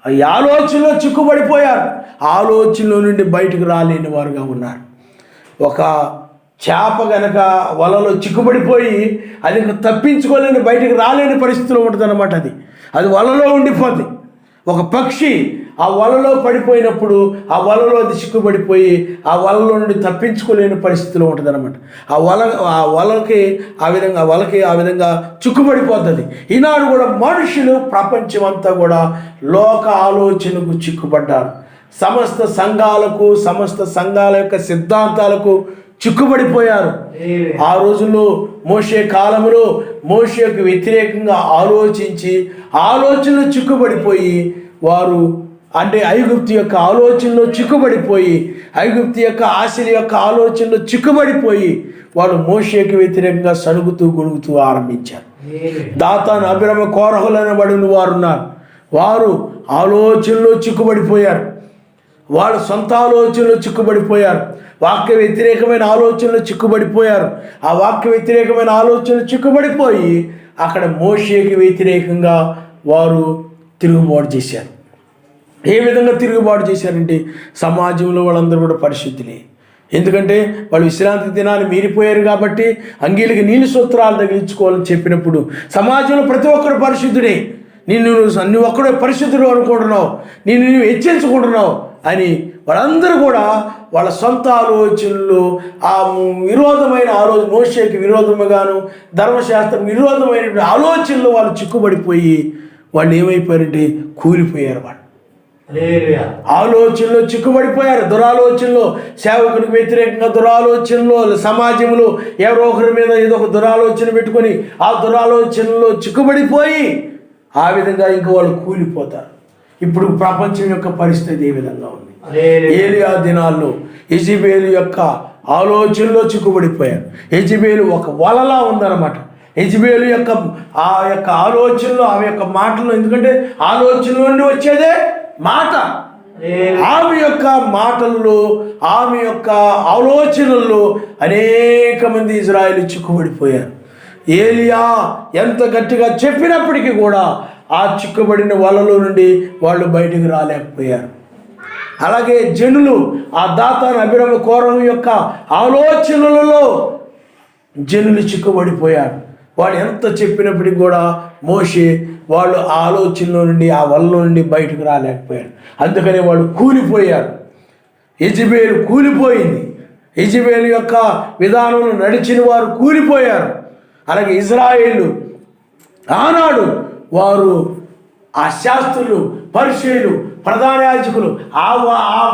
ఈ ఆలోచనలో చిక్కుబడిపోయారు. ఆలోచనలో నుండి బయటకు రాలేని వారుగా ఉన్నారు. ఒక చేప గనక వలలో చిక్కుబడిపోయి అది తప్పించుకోలేని బయటకు రాలేని పరిస్థితిలో ఉంటుంది అన్నమాట. అది వలలో ఉండిపోద్ది. ఒక పక్షి ఆ వలలో పడిపోయినప్పుడు ఆ వలలో అది చిక్కుబడిపోయి ఆ వలలో నుండి తప్పించుకోలేని పరిస్థితిలో ఉంటుంది అనమాట. ఆ వలకి ఆ విధంగా చిక్కుబడిపోతుంది. ఈనాడు కూడా మనుషులు ప్రపంచం అంతా కూడా లోక ఆలోచనకు చిక్కుపడ్డారు. సమస్త సంఘాల యొక్క సిద్ధాంతాలకు చిక్కుబడిపోయారు. ఆ రోజుల్లో మోషే కాలంలో మోషేకు వ్యతిరేకంగా ఆలోచనలు చిక్కుబడిపోయి వారు అంటే ఐగుప్తు యొక్క ఆలోచనలో చిక్కుబడిపోయి, ఐగుప్తు యొక్క ఆశల యొక్క ఆలోచనలో చిక్కుబడిపోయి వాళ్ళు మోషేకి వ్యతిరేకంగా సణుగుతూ గొణుగుతూ ఆరంభించారు. దాతాను, అబిరమ, కోరహులు అనబడిన వారు ఉన్నారు. వారు ఆలోచనలో చిక్కుబడిపోయారు. వాళ్ళ సొంత ఆలోచనలో చిక్కుబడిపోయారు. వాక్య వ్యతిరేకమైన ఆలోచనలు చిక్కుబడిపోయారు. ఆ వాక్య వ్యతిరేకమైన ఆలోచనలు చిక్కుబడిపోయి అక్కడ మోషేకి వ్యతిరేకంగా వారు తిరుగుబాటు చేశారు. ఏ విధంగా తిరుగుబాటు చేశారంటే సమాజంలో వాళ్ళందరూ కూడా పరిశుద్ధులే. ఎందుకంటే వాళ్ళు విశ్రాంతి దినాన్ని మీరిపోయారు కాబట్టి అంగీలకి నీళ్ళు సూత్రాలు తగిలించుకోవాలని చెప్పినప్పుడు సమాజంలో ప్రతి ఒక్కరు పరిశుద్ధుడే. నువ్వు ఒక్కడే పరిశుద్ధుడు అనుకుంటున్నావు, నువ్వు హెచ్చించుకుంటున్నావు అని వాళ్ళందరూ కూడా వాళ్ళ సొంత ఆలోచనలు, ఆ విరోధమైన మోషేకి విరోధముగాను ధర్మశాస్త్రం విరోధమైన ఆలోచనలు వాళ్ళు చిక్కుబడిపోయి వాళ్ళు ఏమైపోయారంటే కూలిపోయారు. వాళ్ళు ఆలోచనలో చిక్కుబడిపోయారు. దురాలోచనలో, సేవకునికి వ్యతిరేకంగా దురాలోచనలో, సమాజంలో ఎవరో ఒకరి మీద ఏదో ఒక దురాలోచన పెట్టుకొని ఆ దురాలోచనలో చిక్కుబడిపోయి ఆ విధంగా ఇంకా వాళ్ళు కూలిపోతారు. ఇప్పుడు ప్రపంచం యొక్క పరిస్థితి ఏ విధంగా ఉంది? ఏలియా దినాల్లో యెజెబెలు యొక్క ఆలోచనలో చిక్కుబడిపోయారు. యెజెబెలు ఒక వలలా ఉందన్నమాట. యెజెబెలు యొక్క ఆలోచనలో, ఆమె యొక్క మాటలు, ఎందుకంటే ఆలోచన నుండి వచ్చేదే మాట. ఆమె యొక్క మాటల్లో, ఆమె యొక్క ఆలోచనల్లో అనేక మంది ఇజ్రాయేలు చిక్కుబడిపోయారు. ఏలియా ఎంత గట్టిగా చెప్పినప్పటికీ కూడా ఆ చిక్కుబడిన వలలో నుండి వాళ్ళు బయటకు రాలేకపోయారు. అలాగే జనులు ఆ దాతాను, అబిరమ, కోరహు యొక్క ఆలోచనలలో జనులు చిక్కుబడిపోయారు. వాడు ఎంత చెప్పినప్పటికి కూడా మోషే వాళ్ళు ఆ ఆలోచనలో నుండి, ఆ వల్ల నుండి బయటకు రాలేకపోయాడు. అందుకని వాళ్ళు కూలిపోయారు. యెజెబెలు కూలిపోయింది. యెజెబెలు యొక్క విధానంలో నడిచిన వారు కూలిపోయారు. అలాగే ఇశ్రాయేలు ఆనాడు వారు ఆ శాస్త్రులు, పరిసయ్యులు, ప్రధాన యాజకులు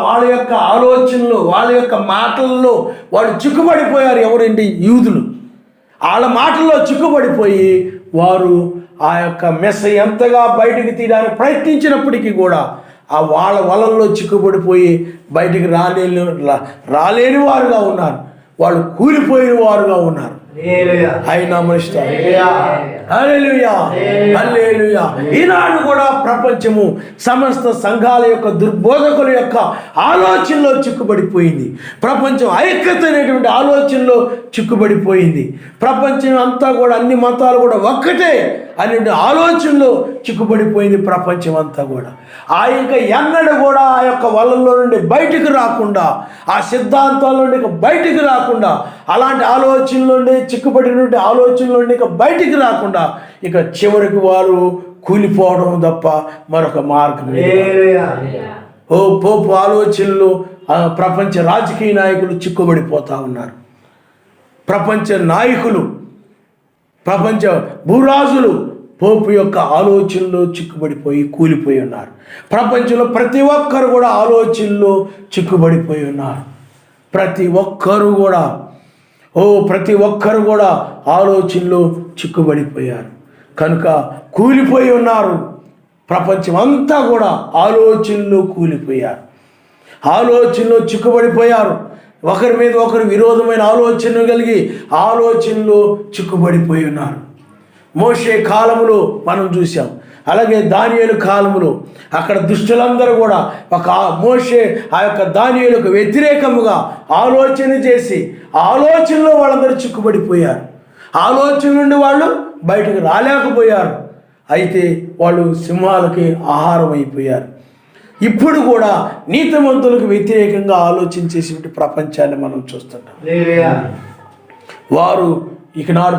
వాళ్ళ యొక్క ఆలోచనలు, వాళ్ళ యొక్క మాటల్లో వాళ్ళు చిక్కుబడిపోయారు. ఎవరండి? యూదులు. వాళ్ళ మాటల్లో చిక్కుబడిపోయి వారు ఆ యొక్క మెస్సయ్య ఎంతగా బయటికి తీయడానికి ప్రయత్నించినప్పటికీ కూడా ఆ వాళ్ళ వలల్లో చిక్కుబడిపోయి బయటికి రాలేని వారుగా ఉన్నారు. వాళ్ళు కూలిపోయిన వారుగా ఉన్నారు. ఆయన ఈనాడు కూడా ప్రపంచము సమస్త సంఘాల యొక్క దుర్బోధకుల యొక్క ఆలోచనలో చిక్కుబడిపోయింది. ప్రపంచం ఐక్యత అనేటువంటి ఆలోచనలో చిక్కుబడిపోయింది. ప్రపంచం అంతా కూడా, అన్ని మతాలు కూడా ఒక్కటే అనేటువంటి ఆలోచనలో చిక్కుబడిపోయింది ప్రపంచం అంతా కూడా. ఇంకా ఎన్నడూ కూడా ఆ యొక్క వలల్లో నుండి బయటికి రాకుండా, ఆ సిద్ధాంతాల నుండి బయటికి రాకుండా, అలాంటి ఆలోచనల నుండి, చిక్కుబడినటువంటి ఆలోచనల నుండి బయటికి రాకుండా ఇక చివరికి వారు కూలిపోవడం తప్ప మరొక మార్గం లేదు. పోపు ఆలోచనలు ప్రపంచ రాజకీయ నాయకులు చిక్కుబడిపోతూ ఉన్నారు. ప్రపంచ నాయకులు, ప్రపంచ భూరాజులు పోపు యొక్క ఆలోచనలో చిక్కుబడిపోయి కూలిపోయి ఉన్నారు. ప్రపంచంలో ప్రతి ఒక్కరు కూడా ఆలోచనలో చిక్కుబడిపోయి ఉన్నారు. ప్రతి ఒక్కరు కూడా ఆలోచనలో చిక్కుబడిపోయారు కనుక కూలిపోయి ఉన్నారు. ప్రపంచం అంతా కూడా ఆలోచనలో కూలిపోయారు, ఆలోచనలో చిక్కుబడిపోయారు. ఒకరి మీద ఒకరు విరోధమైన ఆలోచన కలిగి ఆలోచనలో చిక్కుబడిపోయి ఉన్నారు. మోషే కాలములో మనం చూసాం. అలాగే దానియేలు కాలములో అక్కడ దుష్టులందరూ కూడా మోషే ఆ యొక్క దానియేలుకు వ్యతిరేకముగా ఆలోచన చేసి ఆలోచనలో వాళ్ళందరూ చిక్కుబడిపోయారు. ఆలోచన నుండి వాళ్ళు బయటకు రాలేకపోయారు. అయితే వాళ్ళు సింహాలకి ఆహారం అయిపోయారు. ఇప్పుడు కూడా నీతిమంతులకు వ్యతిరేకంగా ఆలోచన చేసే ప్రపంచాన్ని మనం చూస్తున్నాం. వారు ఈనాడు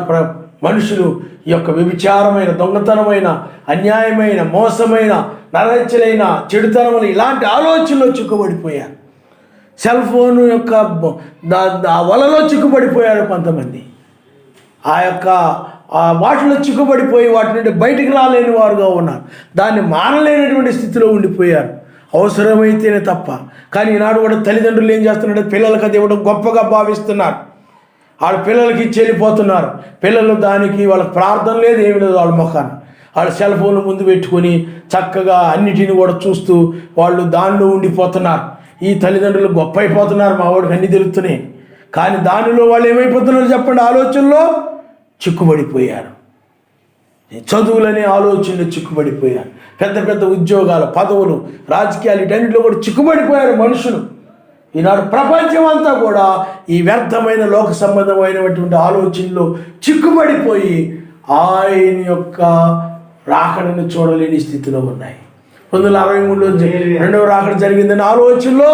మనుషులు ఈ యొక్క వ్యభిచారమైన, దొంగతనమైన, అన్యాయమైన, మోసమైన, నరహత్యలైన, చెడుతనములు ఇలాంటి ఆలోచనలో చిక్కుబడిపోయారు. సెల్ ఫోన్ యొక్క వలలో చిక్కుబడిపోయారు కొంతమంది. ఆ యొక్క వాటిలో చిక్కుబడిపోయి వాటి నుండి బయటికి రాలేని వారుగా ఉన్నారు. దాన్ని మానలేనటువంటి స్థితిలో ఉండిపోయారు, అవసరమైతేనే తప్ప. కానీ ఈనాడు కూడా తల్లిదండ్రులు ఏం చేస్తున్నారంటే పిల్లలకు అది ఇవ్వడం గొప్పగా భావిస్తున్నారు. వాళ్ళ పిల్లలకి ఇచ్చి వెళ్ళిపోతున్నారు. పిల్లలు దానికి వాళ్ళకి ప్రార్థన లేదు, ఏమి లేదు. వాళ్ళ ముఖాన్ని వాళ్ళ సెల్ ఫోన్లు ముందు పెట్టుకొని చక్కగా అన్నిటిని కూడా చూస్తూ వాళ్ళు దానిలో ఉండిపోతున్నారు. ఈ తల్లిదండ్రులు గొప్ప అయిపోతున్నారు, మా వాడికి అన్నీ తెలుస్తున్నాయి. కానీ దానిలో వాళ్ళు ఏమైపోతున్నారు చెప్పండి? ఆలోచనలో చిక్కుబడిపోయారు. చదువులనే ఆలోచనలో చిక్కుబడిపోయారు. పెద్ద పెద్ద ఉద్యోగాలు, పదవులు, రాజకీయాలు వీటన్నిటిలో కూడా చిక్కుబడిపోయారు మనుషులు. ఈనాడు ప్రపంచం అంతా కూడా ఈ వ్యర్థమైన లోక సంబంధమైనటువంటి ఆలోచనలో చిక్కుబడిపోయి ఆయన యొక్క రాకడను చూడలేని స్థితిలో ఉన్నాయి. 1963లో రెండవ రాకడ జరిగిందని ఆలోచనలో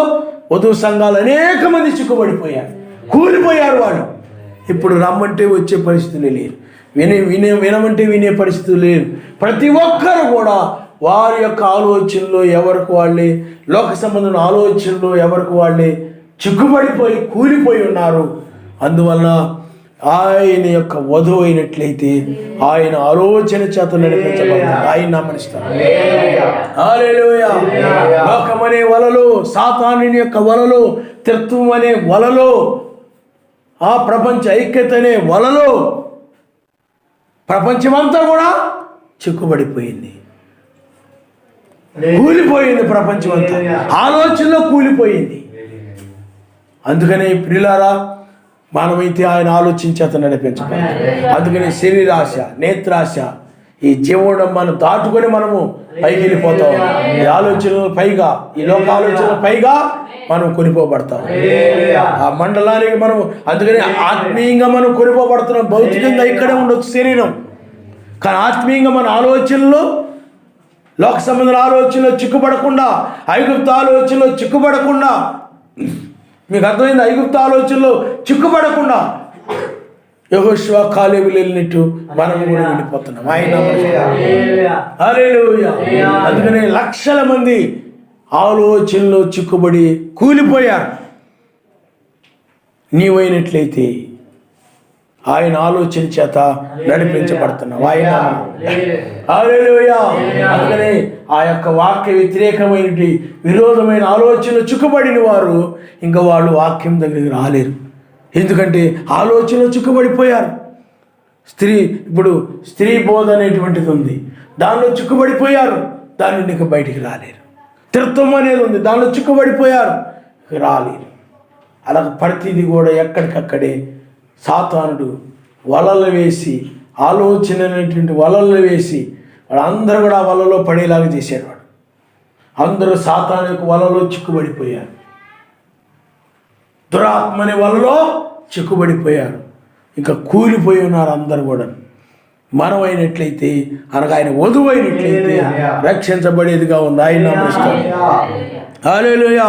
వధువు సంఘాలు అనేక మంది చిక్కుబడిపోయారు, కూలిపోయారు. వాళ్ళు ఇప్పుడు రమ్మంటే వచ్చే పరిస్థితులు లేరు, వినమంటే వినే పరిస్థితులు లేరు. ప్రతి ఒక్కరు కూడా వారి యొక్క ఆలోచనలో ఎవరికి వాళ్ళే, లోక సంబంధం ఆలోచనలో ఎవరికి వాళ్ళే చిక్కుబడిపోయి కూలిపోయి ఉన్నారు. అందువల్ల ఆయన యొక్క వధువు అయినట్లయితే ఆయన ఆలోచన చేత నడిపించబడతారు, ఆయన నమ్మనిస్తారు. హల్లెలూయా. లోకమనే వలలో, సాతానుని యొక్క వలలో, త్రిత్వం అనే వలలో, ఆ ప్రపంచ ఐక్యత అనే వలలో ప్రపంచమంతా కూడా చిక్కుబడిపోయింది, కూలిపోయింది. ప్రపంచం అంతా ఆలోచనలో కూలిపోయింది. అందుకనే ప్రియులారా, మనమైతే ఆయన ఆలోచించేత నడిపించబడాలి. అందుకని శరీరాశ, నేత్రాశ, ఈ జీవోడంబాన్ని దాటుకొని మనము పైకి వెళ్ళిపోతాం. ఈ ఆలోచనలు పైగా, ఈ లోక ఆలోచనలు పైగా మనం కొనిపోబడతాం ఆ మండలానికి. మనం అందుకని ఆత్మీయంగా మనం కొనిపోబడుతున్నాం. భౌతికంగా ఇక్కడే ఉండొచ్చు శరీరం, కానీ ఆత్మీయంగా మన ఆలోచనలో, లోక సంబంధ ఆలోచనలో చిక్కుపడకుండా, ఐగుప్తు ఆలోచనలో చిక్కుపడకుండా, మీకు అర్థమైంది? ఐగుప్తు ఆలోచనలో చిక్కుపడకుండా యెహోషువ కాలేబులు వెళ్ళినట్టు మనం కూడా వెళ్ళిపోతున్నాం. ఆయన హల్లెలూయా. అందుకనే లక్షల మంది ఆలోచనలో చిక్కుబడి కూలిపోయారు. నీవైనట్లయితే ఆయన ఆలోచన చేత నడిపించబడుతున్నావు. ఆయన హల్లెలూయా. అందుకనే ఆ యొక్క వాక్య వ్యతిరేకమైన విరోధమైన ఆలోచన చిక్కుబడిన వారు ఇంకా వాళ్ళు వాక్యం దగ్గరికి రాలేరు. ఎందుకంటే ఆలోచనలో చిక్కుబడిపోయారు. ఇప్పుడు స్త్రీ బోధ అనేటువంటిది ఉంది, దానిలో చిక్కుబడిపోయారు, దాని నుండి ఇంకా బయటికి రాలేరు. తిరుత్వం అనేది ఉంది, దానిలో చిక్కుబడిపోయారు, రాలేరు. అలా ప్రతిదీ కూడా ఎక్కడికక్కడే సాతానుడు వలలు వేసి, ఆలోచన అనేటువంటి వలలు వేసి వాళ్ళందరూ కూడా ఆ వలలో పడేలాగా చేశాడు. వాడు అందరూ సాతాను యొక్క వలలో చిక్కుబడిపోయారు, దురాత్మ అనే వలలో చిక్కుబడిపోయారు, ఇంకా కూలిపోయి ఉన్నారు అందరూ కూడా. మనమైనట్లయితే అనగా ఆయన వధువైనట్లయితే రక్షించబడేదిగా ఉంది. ఆయన నమస్కారం. హల్లెలూయా.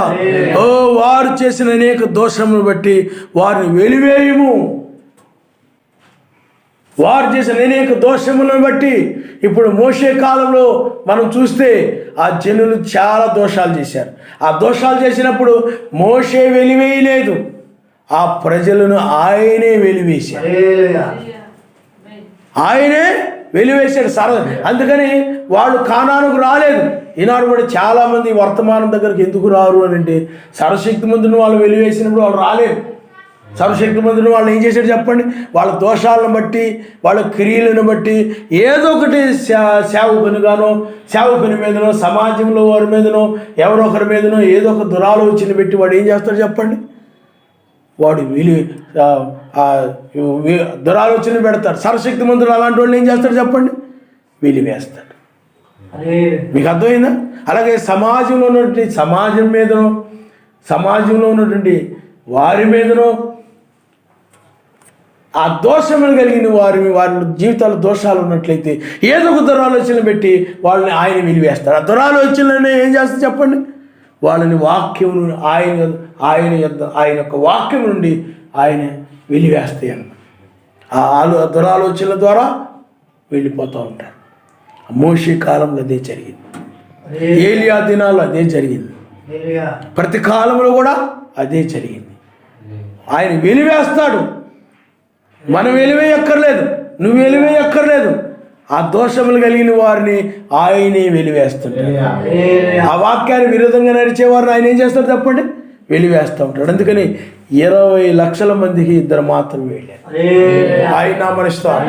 ఓ వారు చేసిన అనేక దోషములను బట్టి వారిని వెలివేయము. వారు చేసిన అనేక దోషములను బట్టి ఇప్పుడు మోషే కాలంలో మనం చూస్తే ఆ జనులు చాలా దోషాలు చేశారు. ఆ దోషాలు చేసినప్పుడు మోషే వెలివేయలేదు, ఆ ప్రజలను ఆయనే వెలివేశాడు. ఆయనే వెలివేశాడు. అందుకని వాళ్ళు కానానుకు రాలేదు. ఈనాడు కూడా చాలామంది వర్తమానం దగ్గరికి ఎందుకు రారు అని అంటే, సర్వశక్తిమంతుని వాళ్ళు వెలివేసినప్పుడు వాళ్ళు రాలేదు. సర్వశక్తిమంతుని వాళ్ళు ఏం చేశాడు చెప్పండి? వాళ్ళ దోషాలను బట్టి, వాళ్ళ క్రియలను బట్టి ఏదో ఒకటి సేవకునిగానో, సేవకుని మీదనో, సమాజంలో వారి మీదనో, ఎవరో ఒకరి మీదనో ఏదో ఒక దురాలోచన పెట్టి వాడు ఏం చేస్తాడు చెప్పండి? వాడు దురాలోచన పెడతాడు. సర్వశక్తిమంతుడు అలాంటి వాళ్ళు ఏం చేస్తాడు చెప్పండి? వెలివేస్తాడు. మీకు అర్థమైందా? అలాగే సమాజంలో ఉన్నటువంటి సమాజంలో ఉన్నటువంటి వారి మీదనో ఆ దోషములు కలిగిన వారి జీవితాల దోషాలు ఉన్నట్లయితే ఏదో ఒక దురాలోచనలు పెట్టి వాళ్ళని ఆయన వెలివేస్తాడు. ఆ దురాలోచనలనే ఏం చేస్తారు చెప్పండి? వాళ్ళని వాక్యం ఆయన యొక్క వాక్యం నుండి ఆయన వెలివేస్తాయి అన్నమాట. ఆ దురాలోచనల ద్వారా వెళ్ళిపోతూ ఉంటారు. మోషే కాలంలో అదే జరిగింది, ఏలియా దినాల్లో అదే జరిగింది, ప్రతి కాలంలో కూడా అదే జరిగింది. ఆయన వెలివేస్తాడు. మనం వెలివేయక్కర్లేదు, నువ్వు వెలివేయక్కర్లేదు. ఆ దోషములు కలిగిన వారిని ఆయనే వెలివేస్తుంటాడు. ఆ వాక్యాన్ని విరోధంగా నడిచేవారిని ఆయన ఏం చేస్తాడు చెప్పండి? వెలివేస్తూ ఉంటాడు. అందుకని 20 లక్షల మందికి 2 మాత్రం వెళ్ళారు. ఆయన నామనిస్తారు.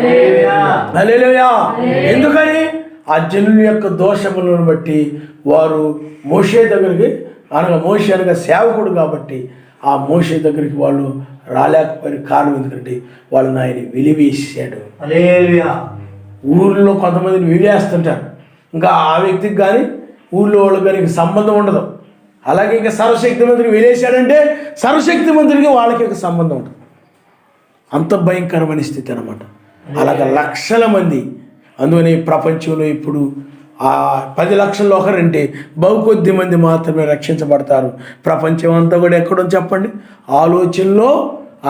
హల్లెలూయా. ఎందుకని? ఆ జనుల యొక్క దోషములను బట్టి వారు మోషే దగ్గరికి, మోషే అనగా సేవకుడు కాబట్టి ఆ మోషే దగ్గరికి వాళ్ళు రాలేకపోయిన కారణం ఎందుకంటే వాళ్ళని ఆయన వెలివేసాడు. ఊళ్ళో కొంతమందిని వెలివేస్తుంటారు, ఇంకా ఆ వ్యక్తికి కానీ ఊళ్ళో వాళ్ళకి కానీ సంబంధం ఉండదు. అలాగే ఇంకా సర్వశక్తిమంతుడికి వెలివేశాడంటే సర్వశక్తిమంతుడికి వాళ్ళకి ఒక సంబంధం ఉంటుంది. అంత భయంకరమైన స్థితి అన్నమాట. అలాగే లక్షల మంది. అందుకని ప్రపంచంలో ఇప్పుడు 10 లక్షల్లో ఒకరంటే బహు కొద్ది మంది మాత్రమే రక్షించబడతారు. ప్రపంచం అంతా కూడా ఎక్కడో చెప్పండి? ఆలోచనలో,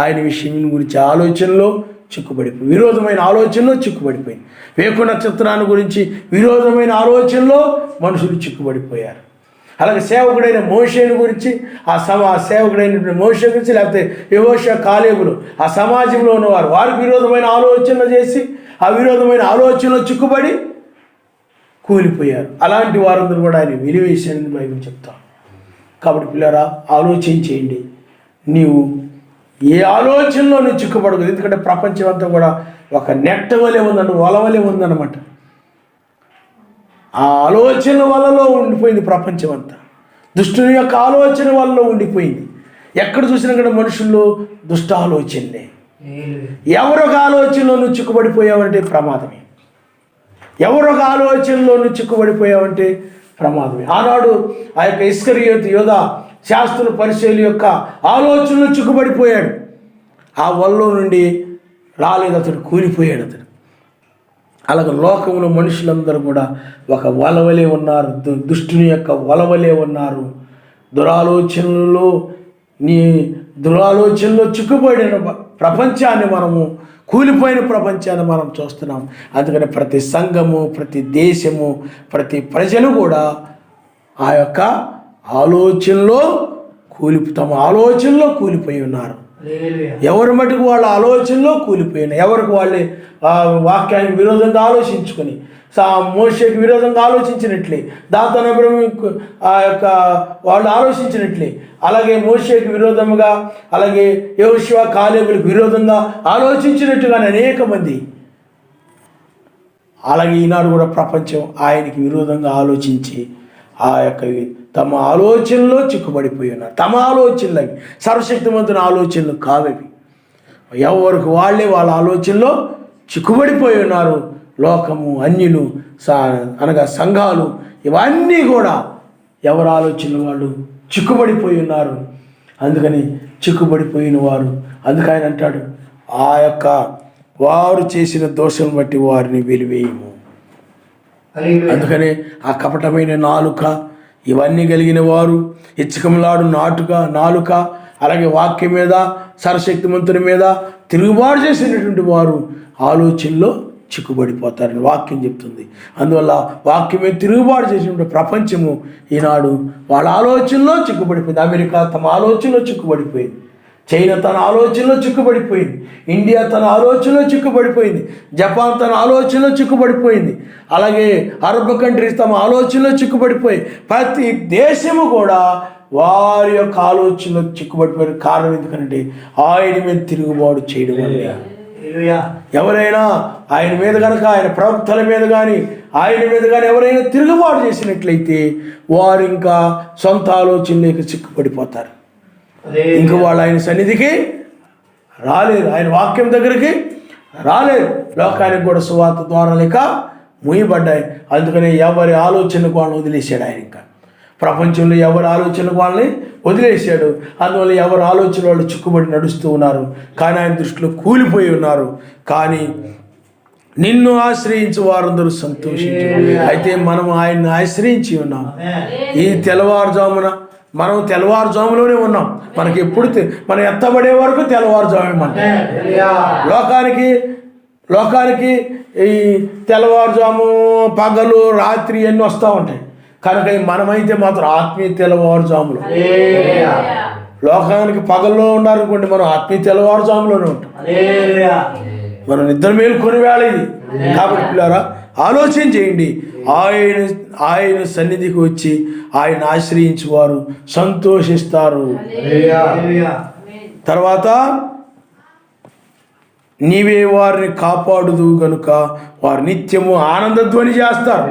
ఆయన విషయం గురించి ఆలోచనలో చిక్కుబడిపోయి, విరోధమైన ఆలోచనలో చిక్కుబడిపోయింది. వేకు నక్షత్రాన్ని గురించి విరోధమైన ఆలోచనలో మనుషులు చిక్కుబడిపోయారు. అలాగే సేవకుడైన మోషేని గురించి, సేవకుడైన మోషే గురించి, లేకపోతే యెహోషువ కాలేబులు ఆ సమాజంలో ఉన్నవారు వారికి విరోధమైన ఆలోచనలు చేసి ఆ విరోధమైన ఆలోచనలో చిక్కుబడి కూలిపోయారు. అలాంటి వారందరూ కూడా ఆయన వెలివేశాడని బైబిల్ చెప్తాం. కాబట్టి పిల్లరా, ఆలోచించేయండి. నీవు ఏ ఆలోచనలో నువ్వు చిక్కుపడకూడదు. ఎందుకంటే ప్రపంచం అంతా కూడా ఒక నెట్ట వలె ఉందంట, వలవలే ఉందన్నమాట. ఆ ఆలోచన వలలో ఉండిపోయింది ప్రపంచం అంతా. దుష్టుని యొక్క ఆలోచన వల్ల ఉండిపోయింది. ఎక్కడ చూసినా కూడా మనుషుల్లో దుష్ట ఆలోచనలే. ఎవరొక ఆలోచనలో నువ్వు చిక్కుబడిపోయావంటే ప్రమాదమే. ఎవరొక ఆలోచనలో నువ్వు చిక్కుబడిపోయావంటే ప్రమాదమే. ఆనాడు ఆ యొక్క ఇస్కరియోతు యోధా శాస్త్రుల పరిచయుల యొక్క ఆలోచనలు చిక్కుబడిపోయాడు. ఆ వలలో నుండి రాలేదు, అతడు కూలిపోయాడు. అతడు అలాగే లోకంలో మనుషులందరూ కూడా ఒక వలవలే ఉన్నారు, దుష్టుని యొక్క వలవలే ఉన్నారు. దురాలోచనలలో నీ దురాలోచనలో చిక్కుబడిన ప్రపంచాన్ని మనము, కూలిపోయిన ప్రపంచాన్ని మనం చూస్తున్నాం. అందుకని ప్రతి సంఘము, ప్రతి దేశము, ప్రతి ప్రజలు కూడా ఆ యొక్క ఆలోచనలో తమ ఆలోచనలో కూలిపోయి ఉన్నారు. ఎవరి మటుకు వాళ్ళ ఆలోచనలో కూలిపోయినారు. ఎవరికి వాళ్ళే వాక్యానికి విరోధంగా ఆలోచించుకొని, మోషేకి విరోధంగా ఆలోచించినట్లే, దాతాను అబ్రహాముకు ఆ యొక్క వాళ్ళు ఆలోచించినట్లే, అలాగే మోషేకి విరోధంగా, అలాగే యెహోషువ కాలేబులకు విరోధంగా ఆలోచించినట్టుగానే అనేక మంది, అలాగే ఈనాడు కూడా ప్రపంచం ఆయనకి విరోధంగా ఆలోచించి ఆ యొక్క తమ ఆలోచనలో చిక్కుబడిపోయి ఉన్నారు. తమ ఆలోచనలు సర్వశక్తివంతుని ఆలోచనలు కావవి. ఎవరికి వాళ్ళే వాళ్ళ ఆలోచనలో చిక్కుబడిపోయి ఉన్నారు. లోకము, అన్యులు, అనగా సంఘాలు, ఇవన్నీ కూడా ఎవరి ఆలోచనలు వాళ్ళు చిక్కుబడిపోయి ఉన్నారు. అందుకని చిక్కుబడిపోయిన వారు, అందుకని అంటాడు, ఆ యొక్క వారు చేసిన దోషం బట్టి వారిని వెలివేయము. అందుకనే ఆ కపటమైన నాలుక, ఇవన్నీ కలిగిన వారు, ఇచ్చకములాడు నాలుక, అలాగే వాక్యం మీద, సర్వశక్తిమంతుని మీద తిరుగుబాటు చేసినటువంటి వారు ఆలోచనలో చిక్కుబడిపోతారని వాక్యం చెప్తుంది. అందువల్ల వాక్యమే తిరుగుబాటు చేసినటువంటి ప్రపంచము ఈనాడు వాళ్ళ ఆలోచనలో చిక్కుబడిపోయింది. అమెరికా తమ ఆలోచనలో చిక్కుబడిపోయింది. చైనా తన ఆలోచనలో చిక్కుబడిపోయింది. ఇండియా తన ఆలోచనలో చిక్కుబడిపోయింది. జపాన్ తన ఆలోచనలో చిక్కుబడిపోయింది. అలాగే అరబ్ కంట్రీస్ తమ ఆలోచనలో చిక్కుబడిపోయి, ప్రతి దేశము కూడా వారి యొక్క ఆలోచనలో చిక్కుబడిపోయిన కారణం ఎందుకంటే ఆయన మీద తిరుగుబాటు చేయడం వల్ల. ఎవరైనా ఆయన మీద కనుక, ఆయన ప్రవక్తల మీద కానీ, ఆయన మీద కానీ ఎవరైనా తిరుగుబాటు చేసినట్లయితే వారు ఇంకా సొంత ఆలోచనలోకి చిక్కుపడిపోతారు. ఇంకా వాళ్ళు ఆయన సన్నిధికి రాలేరు, ఆయన వాక్యం దగ్గరికి రాలేరు. లోకానికి కూడా సువార్త ద్వారా లేక ముయ్యబడ్డాయి. అందుకనే ఎవరి ఆలోచనకు వాళ్ళని వదిలేశాడు ఆయన. ఇంకా ప్రపంచంలో ఎవరి ఆలోచనకు వాళ్ళని వదిలేశాడు. అందువల్ల ఎవరి ఆలోచన వాళ్ళు చిక్కుబడి నడుస్తూ ఉన్నారు. కానీ ఆయన దృష్టిలో కూలిపోయి ఉన్నారు. కానీ నిన్ను ఆశ్రయించి వారందరూ సంతోషించారు. అయితే మనం ఆయన్ని ఆశ్రయించి ఉన్నాం. ఈ మనం తెల్లవారుజాములోనే ఉన్నాం. మనకి ఎప్పుడు మనం ఎత్తబడే వరకు తెల్లవారుజామే. మన లోకానికి ఈ తెల్లవారుజాము, పగలు, రాత్రి అన్నీ వస్తూ ఉంటాయి. కనుక మనమైతే మాత్రం ఆత్మీయ తెల్లవారుజాములు. లోకానికి పగల్లో ఉండాలనుకోండి, మనం ఆత్మీయ తెల్లవారుజాములోనే ఉంటాం. మనం నిద్ర మేలుకొని వేళ ఇది. కాబట్టి పిల్లారా, ఆలోచన చేయండి. ఆయన సన్నిధికి వచ్చి ఆయన ఆశ్రయించి వారు సంతోషిస్తారు. తర్వాత నీవే వారిని కాపాడుదు గనుక వారు నిత్యము ఆనందధ్వని చేస్తారు.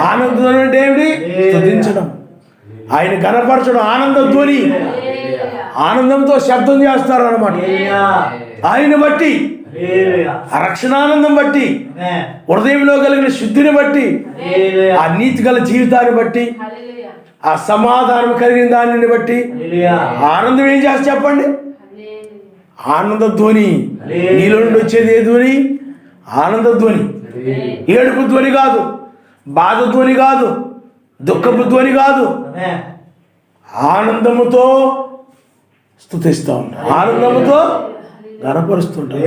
ఆనందధ్వని అంటే ఏమిటి? స్తుతించడం, ఆయన కనపరచడం. ఆనందధ్వని, ఆనందంతో శబ్దం చేస్తారు అన్నమాట. ఆయన బట్టి, ఆ రక్షణానందం బట్టి, హృదయంలో కలిగిన శుద్ధిని బట్టి, ఆ నీతి గల జీవితాన్ని బట్టి, ఆ సమాధానం కలిగిన దానిని బట్టి ఆనందం ఏం చేస్తా చెప్పండి? ఆనంద ధ్వని. నీలో నుండి వచ్చేది ఏ ధ్వని? ఆనంద ధ్వని. ఏడుపు ధ్వని కాదు, బాధ ధ్వని కాదు, దుఃఖపు ధ్వని కాదు. ఆనందముతో స్తుతిస్తూ ఉంటాం, ఆనందముతో గణపరుస్తుంటాం.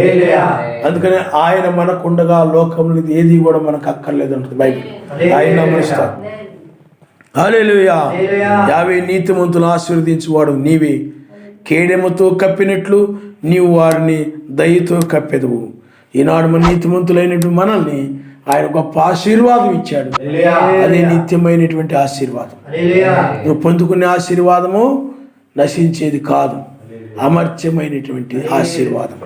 అందుకని ఆయన మనకుండగా లోకంలో ఏది కూడా మనకు అక్కర్లేదు అంటుంది బైబిల్. ఆయన నమస్కారం. హల్లెలూయా. యావే నీతిమంతులను ఆశీర్వదించువాడు నీవే. కేడెముతో కప్పినట్లు నీవు వారిని దయతో కప్పెదవు. ఈనాడు మన నీతిమంతులైనటువంటి మనల్ని ఆయన గొప్ప ఆశీర్వాదం ఇచ్చాడు. అదే నిత్యమైనటువంటి ఆశీర్వాదం. నువ్వు పొందుకునే ఆశీర్వాదము నశించేది కాదు, అమర్త్యమైనటువంటి ఆశీర్వాదం.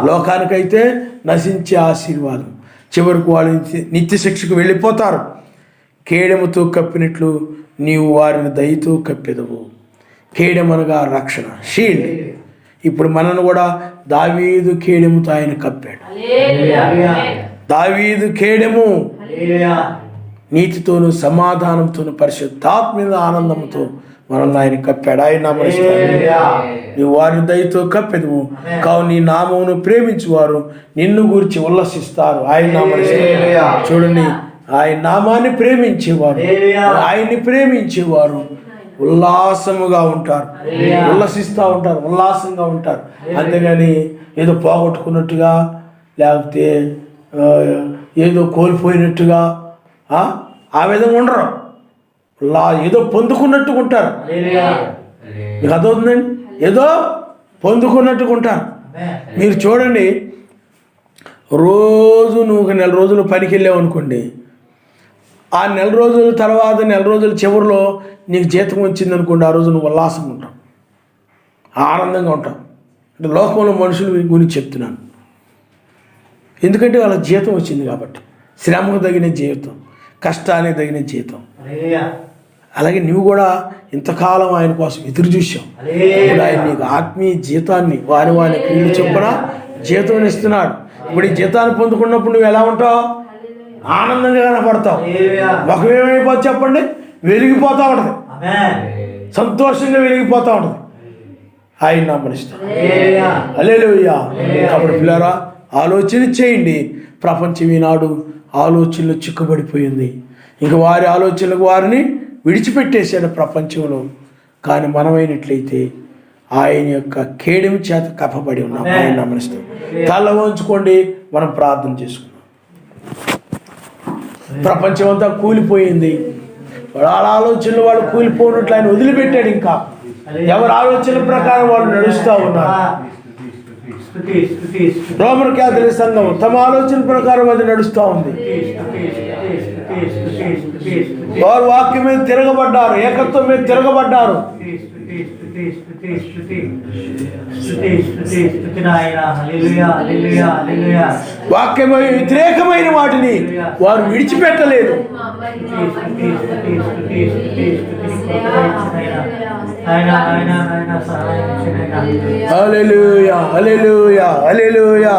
లోకానికైతే నశించే ఆశీర్వాదం. చివరికి వాళ్ళు నిత్య శిక్షకు వెళ్ళిపోతారు. కేడెముతో కప్పినట్లు నీవు వారిని దయతో కప్పెదవు. కేడెమనగా రక్షణ, షీల్డ్. ఇప్పుడు మనను కూడా దావీదు కేడెముతో ఆయన కప్పాడు. దావీదు కేడెము నీతితోను, సమాధానంతోను, పరిశుద్ధాత్మ ఆనందంతో మనల్ని ఆయన కప్పాడు. ఆయన నమస్కారం. నీవు వారిని దయతో కప్పెదవు. కావున నీ నామమును ప్రేమించువారు నిన్ను గురించి ఉల్లసిస్తారు. ఆయన నమస్కారం. చూడండి, ఆయన నామాన్ని ప్రేమించేవారు, ఆయన్ని ప్రేమించేవారు ఉల్లాసముగా ఉంటారు, ఉల్లసిస్తూ ఉంటారు, ఉల్లాసంగా ఉంటారు. అంతేగాని ఏదో పోగొట్టుకున్నట్టుగా లేకపోతే ఏదో కోల్పోయినట్టుగా ఆ విధంగా ఉండరు. ఏదో పొందుకున్నట్టుగా ఉంటారు. మీకు అర్థమవుతుందండి? ఏదో పొందుకున్నట్టుగా ఉంటారు. మీరు చూడండి, రోజు నువ్వు ఒక నెల రోజులు పనికి వెళ్ళావు అనుకోండి, ఆ నెల రోజుల తర్వాత నెల రోజుల చివరిలో నీకు జీతం వచ్చిందనుకోండి, ఆ రోజు నువ్వు ఉల్లాసంగా ఉంటావు, ఆనందంగా ఉంటావు. అంటే లోకంలో మనుషుల గురించి చెప్తున్నాను. ఎందుకంటే వాళ్ళ జీతం వచ్చింది కాబట్టి, శ్రమకు తగిన జీవితం, కష్టానికి తగిన జీతం. అలాగే నువ్వు కూడా ఇంతకాలం ఆయన కోసం ఎదురు చూసావు. ఇప్పుడు ఆయన నీకు ఆత్మీయ జీతాన్ని వారి క్రియలు చొప్పున జీతం ఇస్తున్నాడు. ఇప్పుడు ఈ జీతాన్ని పొందుకున్నప్పుడు నువ్వు ఎలా ఉంటావు? ఆనందంగా కనపడతావు. ముఖం ఏమైపోతుంది చెప్పండి? వెలిగిపోతూ ఉంటుంది, సంతోషంగా వెలిగిపోతూ ఉంటుంది. ఆయన నమ్మనిస్తాం. హల్లెలూయా. కాబట్టి పిల్లరా, ఆలోచన చేయండి. ప్రపంచం ఈనాడు ఆలోచనలు చిక్కుబడిపోయింది. ఇంకా వారి ఆలోచనలకు వారిని విడిచిపెట్టేశాడు ప్రపంచంలో. కానీ మనమైనట్లయితే ఆయన యొక్క కేడెం చేత కప్పబడి ఉన్నాం. ఆయన నమ్మనిస్తాం. తల వంచుకోండి, మనం ప్రార్థన చేసుకున్నాం. ప్రపంచం అంతా కూలిపోయింది. వాళ్ళ ఆలోచనలు వాళ్ళు కూలిపోయినట్లు ఆయన వదిలిపెట్టాడు. ఇంకా ఎవరి ఆలోచనల ప్రకారం వాళ్ళు నడుస్తూ ఉన్నారు. రోమన్ క్యాథలిక్ సంఘం తమ ఆలోచన ప్రకారం అది నడుస్తూ ఉంది. వారు వాక్యం మీద తిరగబడ్డారు, ఏకత్వం మీద తిరగబడ్డారు. వాక్యమై వ్యతిరేకమైన వాటిని వారు విడిచిపెట్టలేదు. హల్లెలూయా, హల్లెలూయా, హల్లెలూయా.